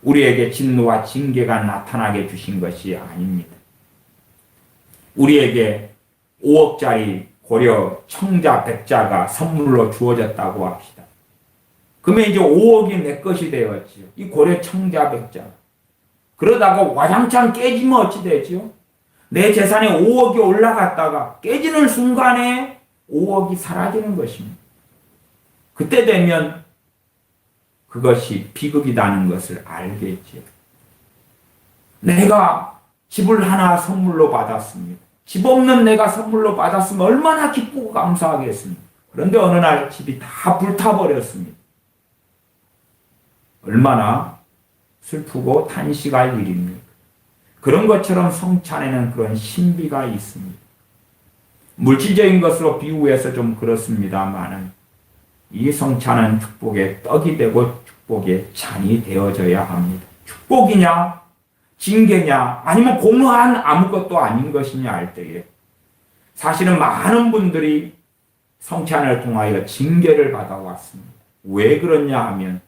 우리에게 진노와 징계가 나타나게 주신 것이 아닙니다. 우리에게 5억짜리 고려 청자 백자가 선물로 주어졌다고 합시다. 그러면 이제 5억이 내 것이 되었지요. 이 고려 청자 백자. 그러다가 와장창 깨지면 어찌 되지요? 내 재산에 5억이 올라갔다가 깨지는 순간에 5억이 사라지는 것입니다. 그때 되면 그것이 비극이라는 것을 알겠지요. 내가 집을 하나 선물로 받았습니다. 집 없는 내가 선물로 받았으면 얼마나 기쁘고 감사하겠습니까? 그런데 어느 날 집이 다 불타버렸습니다. 얼마나 슬프고 탄식할 일입니까? 그런 것처럼 성찬에는 그런 신비가 있습니다. 물질적인 것으로 비유해서 좀 그렇습니다만은 이 성찬은 축복의 떡이 되고 축복의 잔이 되어져야 합니다. 축복이냐, 징계냐, 아니면 공허한 아무것도 아닌 것이냐 할 때에 사실은 많은 분들이 성찬을 통하여 징계를 받아왔습니다. 왜 그러냐 하면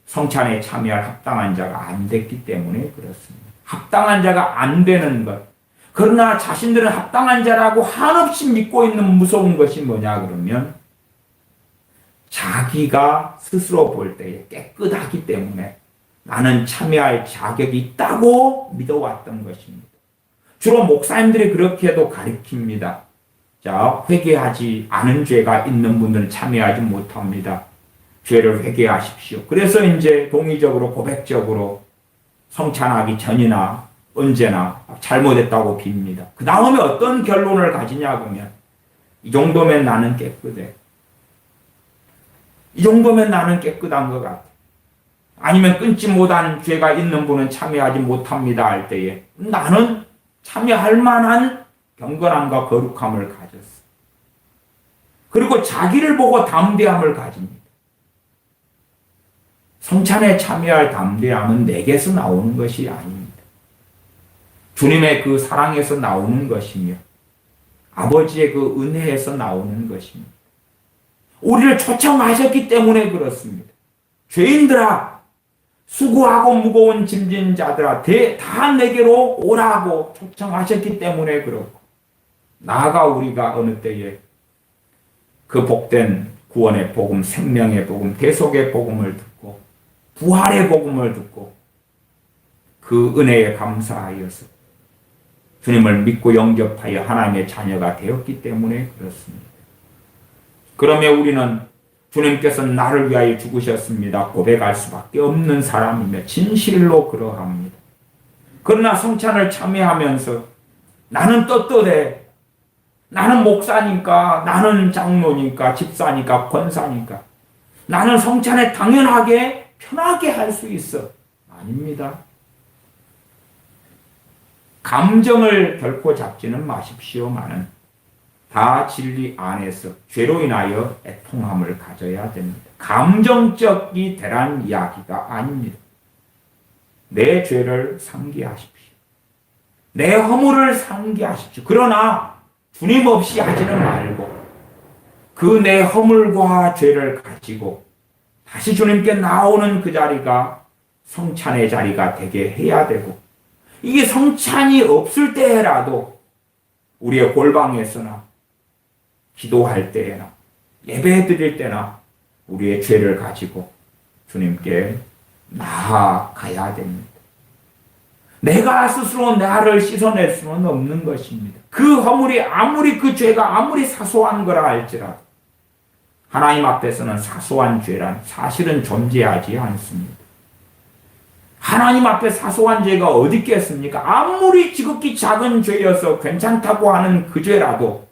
성찬에 참여할 합당한 자가 안 됐기 때문에 그렇습니다. 합당한 자가 안 되는 것. 그러나 자신들은 합당한 자라고 한없이 믿고 있는 무서운 것이 뭐냐 그러면 자기가 스스로 볼 때에 깨끗하기 때문에 나는 참여할 자격이 있다고 믿어왔던 것입니다. 주로 목사님들이 그렇게도 가르칩니다. 자, 회개하지 않은 죄가 있는 분들은 참여하지 못합니다. 죄를 회개하십시오. 그래서 이제 동의적으로 고백적으로 성찬하기 전이나 언제나 잘못했다고 빕니다. 그 다음에 어떤 결론을 가지냐 그러면 이 정도면 나는 깨끗해. 이 정도면 나는 깨끗한 것 같아. 아니면 끊지 못한 죄가 있는 분은 참여하지 못합니다 할 때에 나는 참여할 만한 경건함과 거룩함을 가졌어. 그리고 자기를 보고 담대함을 가집니다. 성찬에 참여할 담대함은 내게서 나오는 것이 아닙니다. 주님의 그 사랑에서 나오는 것이며 아버지의 그 은혜에서 나오는 것입니다. 우리를 초청하셨기 때문에 그렇습니다. 죄인들아, 수고하고 무거운 짐진 자들아, 다 내게로 오라고 초청하셨기 때문에 그렇고, 나아가 우리가 어느 때에 그 복된 구원의 복음, 생명의 복음, 대속의 복음을 듣고 부활의 복음을 듣고 그 은혜에 감사하여서 주님을 믿고 영접하여 하나님의 자녀가 되었기 때문에 그렇습니다. 그러면 우리는 주님께서 나를 위하여 죽으셨습니다 고백할 수밖에 없는 사람이며 진실로 그러합니다. 그러나 성찬을 참여하면서 나는 떳떳해. 나는 목사니까, 나는 장로니까, 집사니까, 권사니까, 나는 성찬에 당연하게 편하게 할 수 있어. 아닙니다. 감정을 결코 잡지는 마십시오마는 다 진리 안에서 죄로 인하여 애통함을 가져야 됩니다. 감정적이 되란 이야기가 아닙니다. 내 죄를 상기하십시오. 내 허물을 상기하십시오. 그러나 주님 없이 하지는 말고 그 내 허물과 죄를 가지고 다시 주님께 나오는 그 자리가 성찬의 자리가 되게 해야 되고, 이게 성찬이 없을 때라도 우리의 골방에서나 기도할 때나 예배 드릴 때나 우리의 죄를 가지고 주님께 나아가야 됩니다. 내가 스스로 나를 씻어낼 수는 없는 것입니다. 그 허물이 아무리 그 죄가 아무리 사소한 거라 할지라도 하나님 앞에서는 사소한 죄란 사실은 존재하지 않습니다. 하나님 앞에 사소한 죄가 어디 있겠습니까? 아무리 지극히 작은 죄여서 괜찮다고 하는 그 죄라도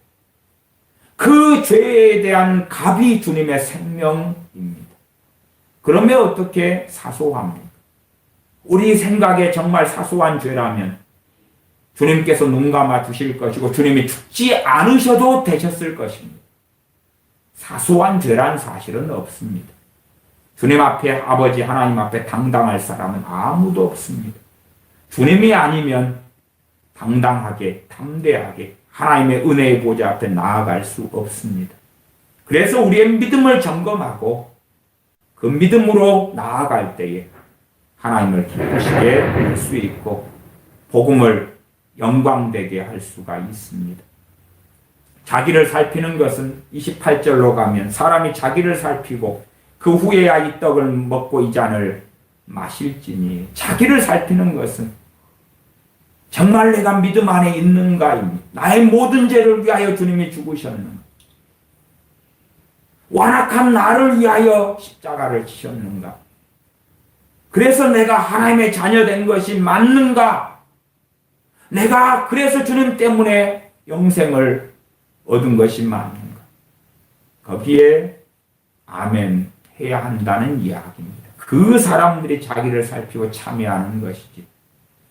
그 죄에 대한 값이 주님의 생명입니다. 그러면 어떻게 사소합니까? 우리 생각에 정말 사소한 죄라면 주님께서 눈 감아 주실 것이고 주님이 죽지 않으셔도 되셨을 것입니다. 사소한 죄란 사실은 없습니다. 주님 앞에, 아버지 하나님 앞에 당당할 사람은 아무도 없습니다. 주님이 아니면 당당하게, 담대하게 하나님의 은혜의 보좌 앞에 나아갈 수 없습니다. 그래서 우리의 믿음을 점검하고 그 믿음으로 나아갈 때에 하나님을 기쁘시게 할 수 있고 복음을 영광되게 할 수가 있습니다. 자기를 살피는 것은 28절로 가면 사람이 자기를 살피고 그 후에야 이 떡을 먹고 이 잔을 마실지니, 자기를 살피는 것은 정말 내가 믿음 안에 있는가입니다. 나의 모든 죄를 위하여 주님이 죽으셨는가? 완악한 나를 위하여 십자가를 지셨는가? 그래서 내가 하나님의 자녀 된 것이 맞는가? 내가 그래서 주님 때문에 영생을 얻은 것이 맞는가? 거기에 아멘 해야 한다는 이야기입니다. 그 사람들이 자기를 살피고 참여하는 것이지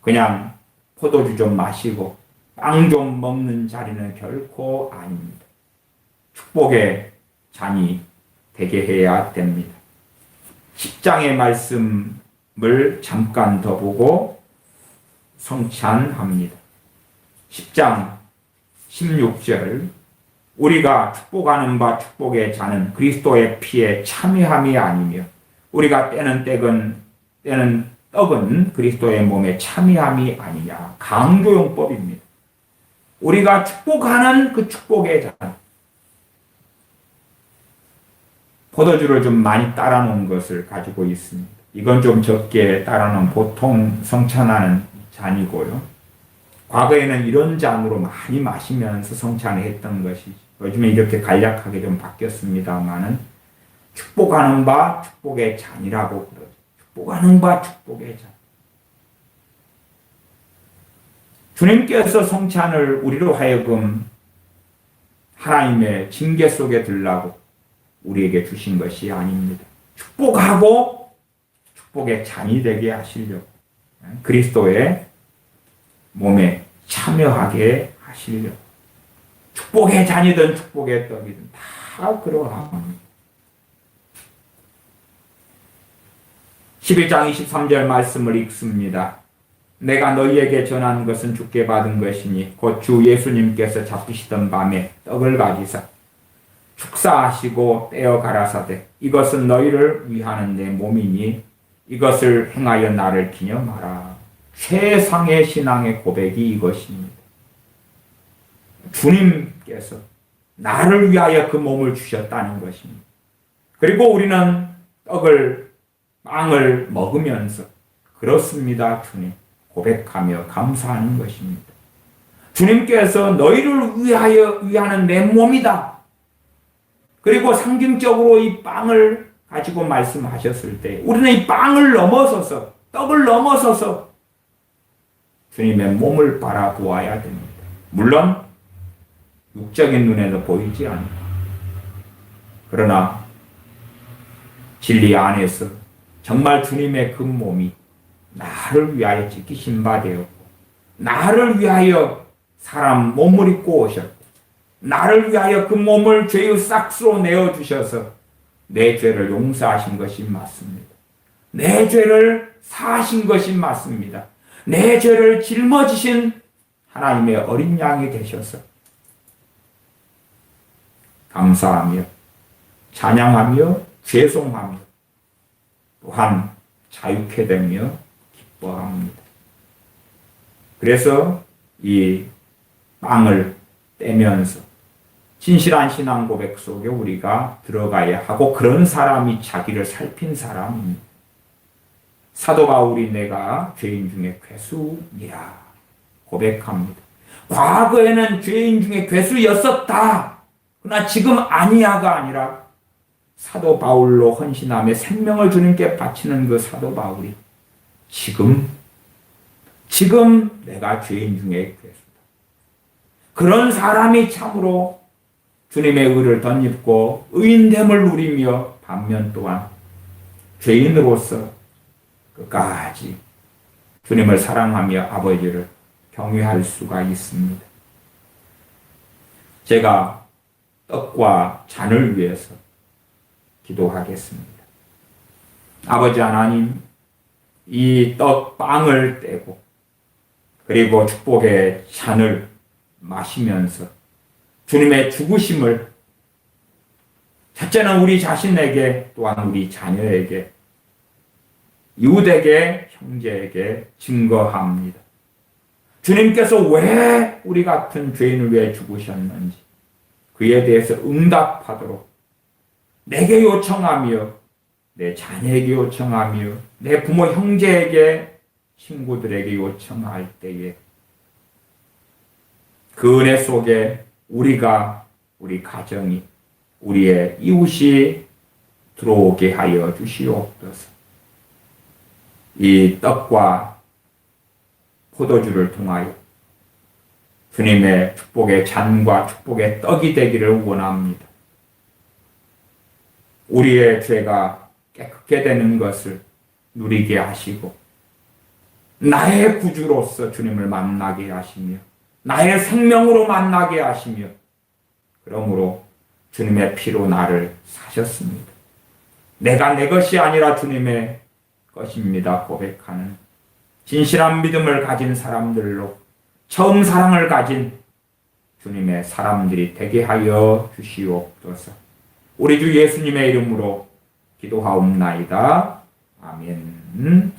그냥 포도주 좀 마시고 빵 좀 먹는 자리는 결코 아닙니다. 축복의 잔이 되게 해야 됩니다. 10장의 말씀을 잠깐 더 보고 성찬합니다. 10장 16절, 우리가 축복하는 바 축복의 잔은 그리스도의 피에 참여함이 아니며 우리가 떼는 떡은 그리스도의 몸에 참여함이 아니냐. 강조용법입니다. 우리가 축복하는 그 축복의 잔, 포도주를 좀 많이 따라 놓은 것을 가지고 있습니다. 이건 좀 적게 따라 놓은 보통 성찬하는 잔이고요. 과거에는 이런 잔으로 많이 마시면서 성찬을 했던 것이지 요즘에 이렇게 간략하게 좀 바뀌었습니다만은 축복하는 바 축복의 잔이라고 그러죠. 축복하는 바 축복의 잔. 주님께서 성찬을 우리로 하여금 하나님의 징계 속에 들라고 우리에게 주신 것이 아닙니다. 축복하고 축복의 잔이 되게 하시려고, 그리스도의 몸에 참여하게 하시려고, 축복의 잔이든 축복의 떡이든 다 그러합니다. 11장 23절 말씀을 읽습니다. 내가 너희에게 전한 것은 주께 받은 것이니 곧 주 예수님께서 잡히시던 밤에 떡을 가지사 축사하시고 떼어 가라사대 이것은 너희를 위하는 내 몸이니 이것을 행하여 나를 기념하라. 최상의 신앙의 고백이 이것입니다. 주님께서 나를 위하여 그 몸을 주셨다는 것입니다. 그리고 우리는 빵을 먹으면서 그렇습니다 주님 고백하며 감사하는 것입니다. 주님께서 너희를 위하는 내 몸이다. 그리고 상징적으로 이 빵을 가지고 말씀하셨을 때 우리는 이 빵을 넘어서서, 떡을 넘어서서 주님의 몸을 바라보아야 됩니다. 물론 육적인 눈에는 보이지 않는다. 그러나 진리 안에서 정말 주님의 그 몸이 나를 위하여 찢기신 바 되었고, 나를 위하여 사람 몸을 입고 오셨고, 나를 위하여 그 몸을 죄의 싹스로 내어주셔서 내 죄를 용서하신 것이 맞습니다. 내 죄를 사하신 것이 맞습니다. 내 죄를 짊어지신 하나님의 어린 양이 되셔서 감사하며 찬양하며 죄송하며 또한 자유케 되며 기뻐합니다. 그래서 이 빵을 떼면서 진실한 신앙 고백 속에 우리가 들어가야 하고, 그런 사람이 자기를 살핀 사람입니다. 사도 바울이 내가 죄인 중에 괴수니라 고백합니다. 과거에는 죄인 중에 괴수였었다. 그러나 지금 아니야가 아니라 사도 바울로 헌신하며 생명을 주님께 바치는 그 사도 바울이 지금 내가 죄인 중에 괴수다. 그런 사람이 참으로 주님의 의를 덧입고 의인됨을 누리며 반면 또한 죄인으로서 끝까지 주님을 사랑하며 아버지를 경외할 수가 있습니다. 제가 떡과 잔을 위해서 기도하겠습니다. 아버지 하나님, 이 떡, 빵을 떼고 그리고 축복의 잔을 마시면서 주님의 죽으심을 첫째는 우리 자신에게, 또한 우리 자녀에게, 이웃에게, 형제에게 증거합니다. 주님께서 왜 우리 같은 죄인을 위해 죽으셨는지 그에 대해서 응답하도록 내게 요청하며, 내 자녀에게 요청하며, 내 부모 형제에게, 친구들에게 요청할 때에 그 은혜 속에 우리가, 우리 가정이, 우리의 이웃이 들어오게 하여 주시옵소서. 이 떡과 포도주를 통하여 주님의 축복의 잔과 축복의 떡이 되기를 원합니다. 우리의 죄가 깨끗게 되는 것을 누리게 하시고, 나의 구주로서 주님을 만나게 하시며, 나의 생명으로 만나게 하시며, 그러므로 주님의 피로 나를 사셨습니다. 내가 내 것이 아니라 주님의 것입니다 고백하는 진실한 믿음을 가진 사람들로 처음 사랑을 가진 주님의 사람들이 되게 하여 주시옵소서. 우리 주 예수님의 이름으로 기도하옵나이다. 아멘.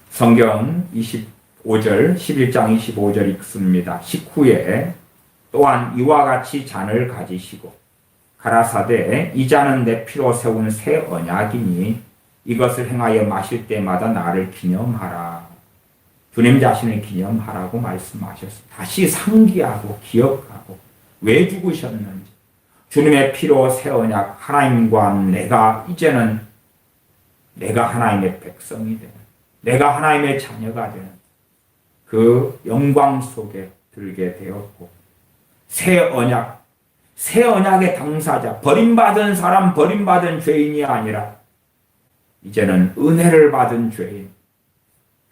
성경 25절, 11장 25절 읽습니다. 식후에 또한 이와 같이 잔을 가지시고 가라사대 이 잔은 내 피로 세운 새 언약이니 이것을 행하여 마실 때마다 나를 기념하라. 주님 자신을 기념하라고 말씀하셨습니다. 다시 상기하고 기억하고 왜 죽으셨는지, 주님의 피로 새 언약, 하나님과 이제는 내가 하나님의 백성이 되는, 내가 하나님의 자녀가 되는 그 영광 속에 들게 되었고, 새 언약의 당사자, 버림받은 사람, 버림받은 죄인이 아니라 이제는 은혜를 받은 죄인,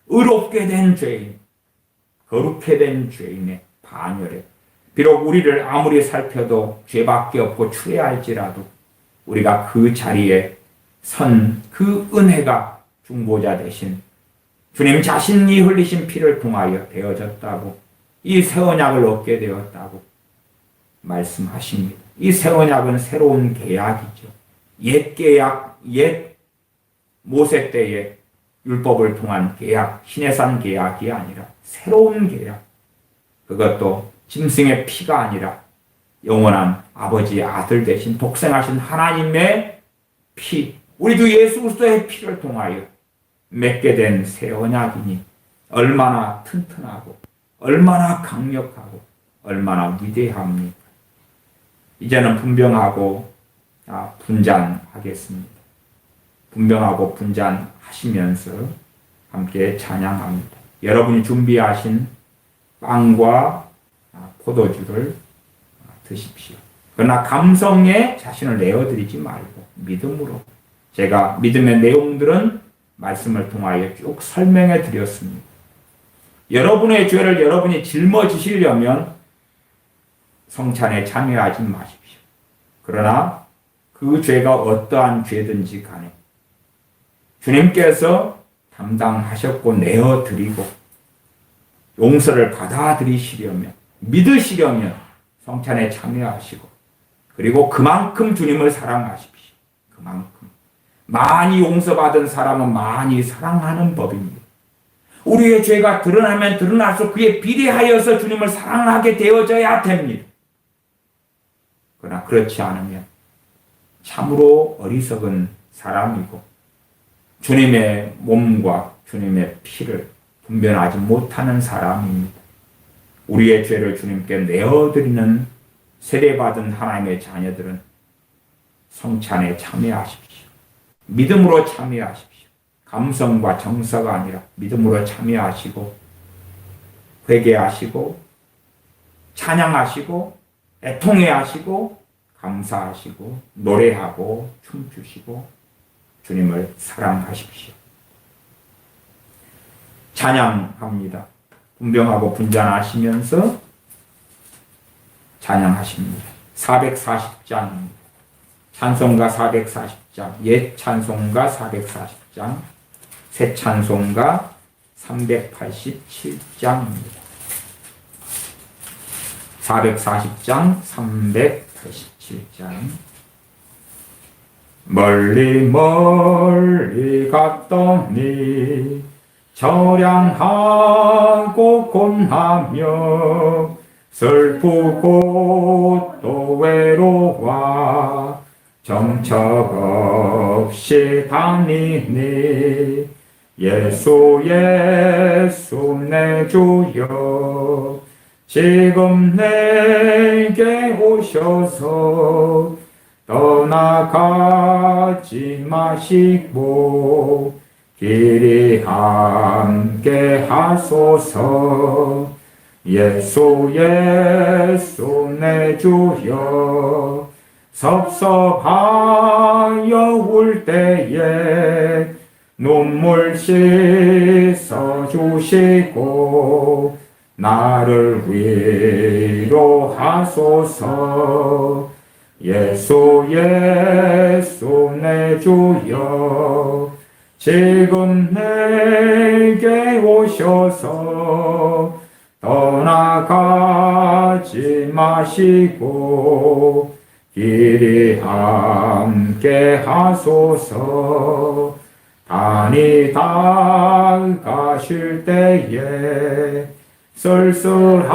의롭게 된 죄인, 거룩해 된 죄인의 반열에, 비록 우리를 아무리 살펴도 죄밖에 없고 추해할지라도 우리가 그 자리에 선 그 은혜가 중보자 되신 주님 자신이 흘리신 피를 통하여 되어졌다고, 이 새 언약을 얻게 되었다고 말씀하십니다. 이 새 언약은 새로운 계약이죠. 옛 계약, 옛 모세 때의 율법을 통한 계약, 시내산 계약이 아니라 새로운 계약, 그것도 짐승의 피가 아니라 영원한 아버지의 아들 대신 독생하신 하나님의 피, 우리 주 예수 그리스도의 피를 통하여 맺게 된 새 언약이니 얼마나 튼튼하고 얼마나 강력하고 얼마나 위대합니까? 이제는 분병하고 분잔하겠습니다. 분병하고 분잔하시면서 함께 찬양합니다. 여러분이 준비하신 빵과 포도주를 드십시오. 그러나 감성에 자신을 내어드리지 말고 믿음으로. 제가 믿음의 내용들은 말씀을 통하여 쭉 설명해 드렸습니다. 여러분의 죄를 여러분이 짊어지시려면 성찬에 참여하지 마십시오. 그러나 그 죄가 어떠한 죄든지 간에 주님께서 담당하셨고 내어드리고 용서를 받아들이시려면, 믿으시려면 성찬에 참여하시고, 그리고 그만큼 주님을 사랑하십시오. 그만큼. 많이 용서받은 사람은 많이 사랑하는 법입니다. 우리의 죄가 드러나면 드러날수록 그에 비례하여서 주님을 사랑하게 되어져야 됩니다. 그러나 그렇지 않으면 참으로 어리석은 사람이고 주님의 몸과 주님의 피를 분별하지 못하는 사람입니다. 우리의 죄를 주님께 내어드리는 세례받은 하나님의 자녀들은 성찬에 참여하십시오. 믿음으로 참여하십시오. 감성과 정서가 아니라 믿음으로 참여하시고 회개하시고 찬양하시고 애통해하시고 감사하시고 노래하고 춤추시고 주님을 사랑하십시오. 찬양합니다. 분병하고 분잔하시면서 찬양하십니다. 440장입니다. 찬송가 440장, 옛 찬송가 440장, 새 찬송가 387장입니다. 440장, 387장. 멀리 멀리 갔더니 처량하고 곤하며 슬프고 또 외로워 정처 없이 다니니 예수 예수 내 주여 지금 내게 오셔서 떠나가지 마시고 길이 함께 하소서. 예수 예수 내 주여 섭섭하여 울 때에 눈물 씻어 주시고 나를 위로하소서. 예수 예수 내 주여 지금 내게 오셔서 떠나가지 마시고 길이 함께 하소서. 다니다가실 때에 쓸쓸한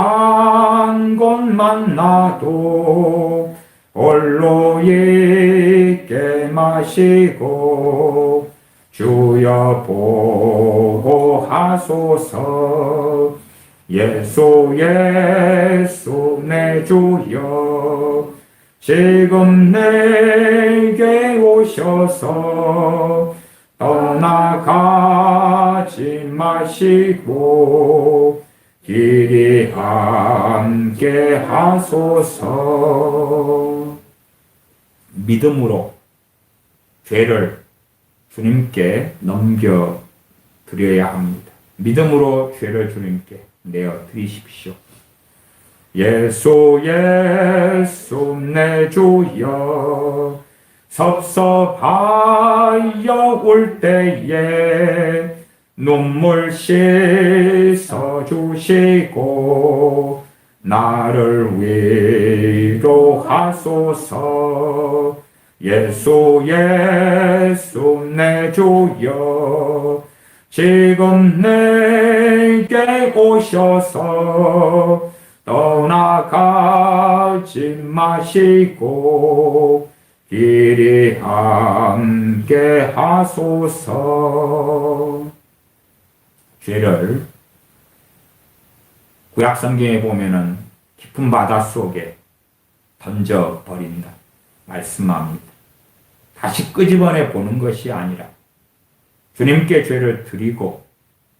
곳만 나도 홀로 있게 마시고 주여 보호하소서. 예수 예수 내 주여 지금 내게 오셔서 떠나가지 마시고 길이 함께 하소서. 믿음으로 죄를 주님께 넘겨드려야 합니다. 믿음으로 죄를 주님께 내어드리십시오. 예수 예수 내 주여 섭섭하여 울 때에 눈물 씻어 주시고 나를 위로하소서. 예수 예수 내 주여 지금 내게 오셔서 떠나가지 마시고 길이 함께 하소서. 죄를 구약 성경에 보면은 깊은 바다 속에 던져버린다 말씀합니다. 다시 끄집어내 보는 것이 아니라 주님께 죄를 드리고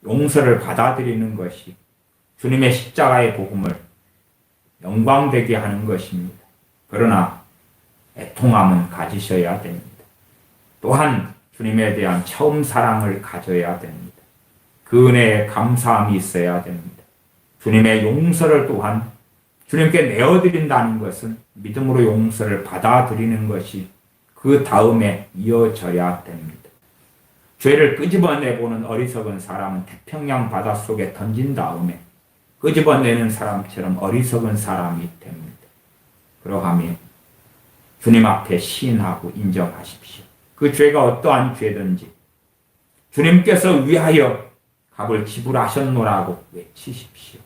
용서를 받아들이는 것이 주님의 십자가의 복음을 영광되게 하는 것입니다. 그러나 애통함은 가지셔야 됩니다. 또한 주님에 대한 처음 사랑을 가져야 됩니다. 그 은혜에 감사함이 있어야 됩니다. 주님의 용서를 또한 주님께 내어드린다는 것은 믿음으로 용서를 받아들이는 것이 그 다음에 이어져야 됩니다. 죄를 끄집어내보는 어리석은 사람은 태평양 바닷속에 던진 다음에 끄집어내는 사람처럼 어리석은 사람이 됩니다. 그러하면 주님 앞에 시인하고 인정하십시오. 그 죄가 어떠한 죄든지 주님께서 위하여 값을 지불하셨노라고 외치십시오.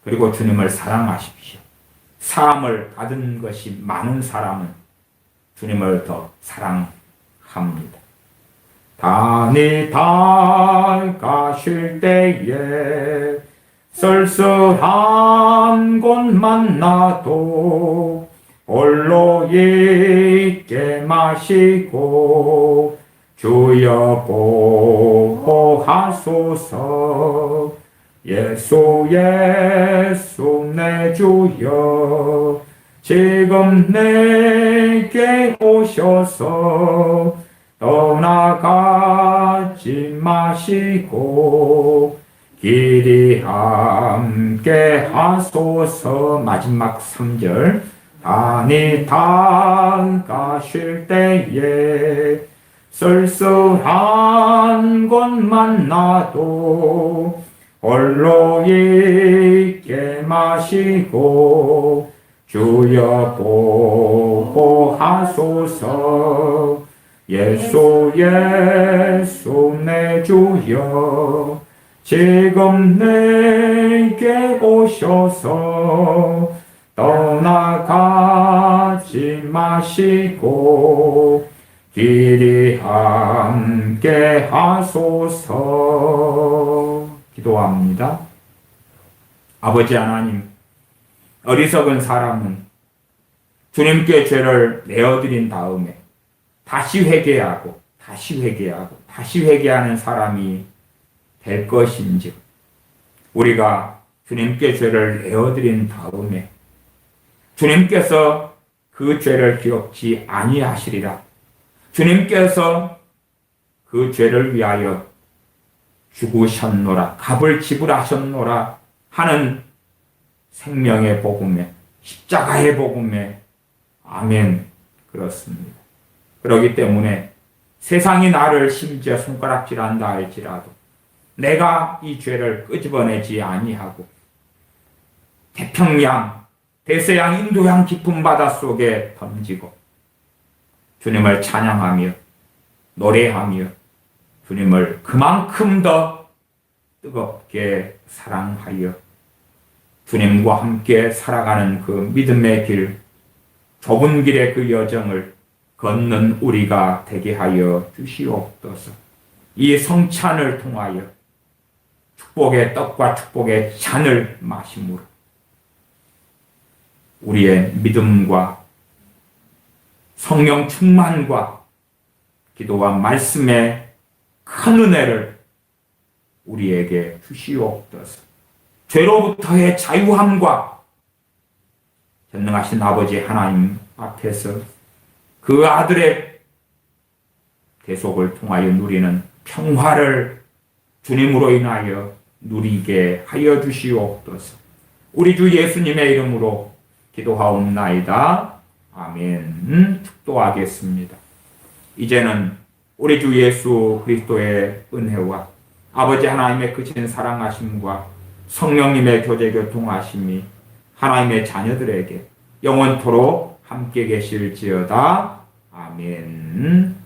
그리고 주님을 사랑하십시오. 사함을 받은 것이 많은 사람은 주님을 더 사랑합니다. 단이 밝아실 때에 쓸쓸한 곳만 나도 홀로 있게 마시고 주여 보호하소서. 예수 예수 내 주여 지금 내게 오셔서 떠나가지 마시고 길이 함께 하소서. 마지막 3절. 단이 다가실 때에 쓸쓸한 곳만 나도 홀로 있게 마시고 주여 보호하소서. 예수 예수 내 주여 지금 내게 오셔서 떠나가지 마시고 길이 함께 하소서. 기도합니다. 아버지 하나님, 어리석은 사람은 주님께 죄를 내어드린 다음에 다시 회개하고 다시 회개하는 사람이 될 것인지, 우리가 주님께 죄를 내어드린 다음에 주님께서 그 죄를 기억지 아니하시리라. 주님께서 그 죄를 위하여 죽으셨노라, 값을 지불하셨노라 하는 생명의 복음에, 십자가의 복음에 아멘. 그렇습니다. 그렇기 때문에 세상이 나를 심지어 손가락질한다 할지라도 내가 이 죄를 끄집어내지 아니하고 태평양, 대서양, 인도양 깊은 바닷속에 던지고 주님을 찬양하며 노래하며 주님을 그만큼 더 뜨겁게 사랑하여 주님과 함께 살아가는 그 믿음의 길, 좁은 길의 그 여정을 걷는 우리가 되게 하여 주시옵소서. 이 성찬을 통하여 축복의 떡과 축복의 잔을 마심으로 우리의 믿음과 성령 충만과 기도와 말씀의 큰 은혜를 우리에게 주시옵소서. 죄로부터의 자유함과 전능하신 아버지 하나님 앞에서 그 아들의 대속을 통하여 누리는 평화를 주님으로 인하여 누리게 하여 주시옵소서. 우리 주 예수님의 이름으로 기도하옵나이다. 아멘. 축도하겠습니다. 이제는 우리 주 예수 그리스도의 은혜와 아버지 하나님의 크신 사랑하심과 성령님의 교제 교통하심이 하나님의 자녀들에게 영원토록 함께 계실지어다. 아멘.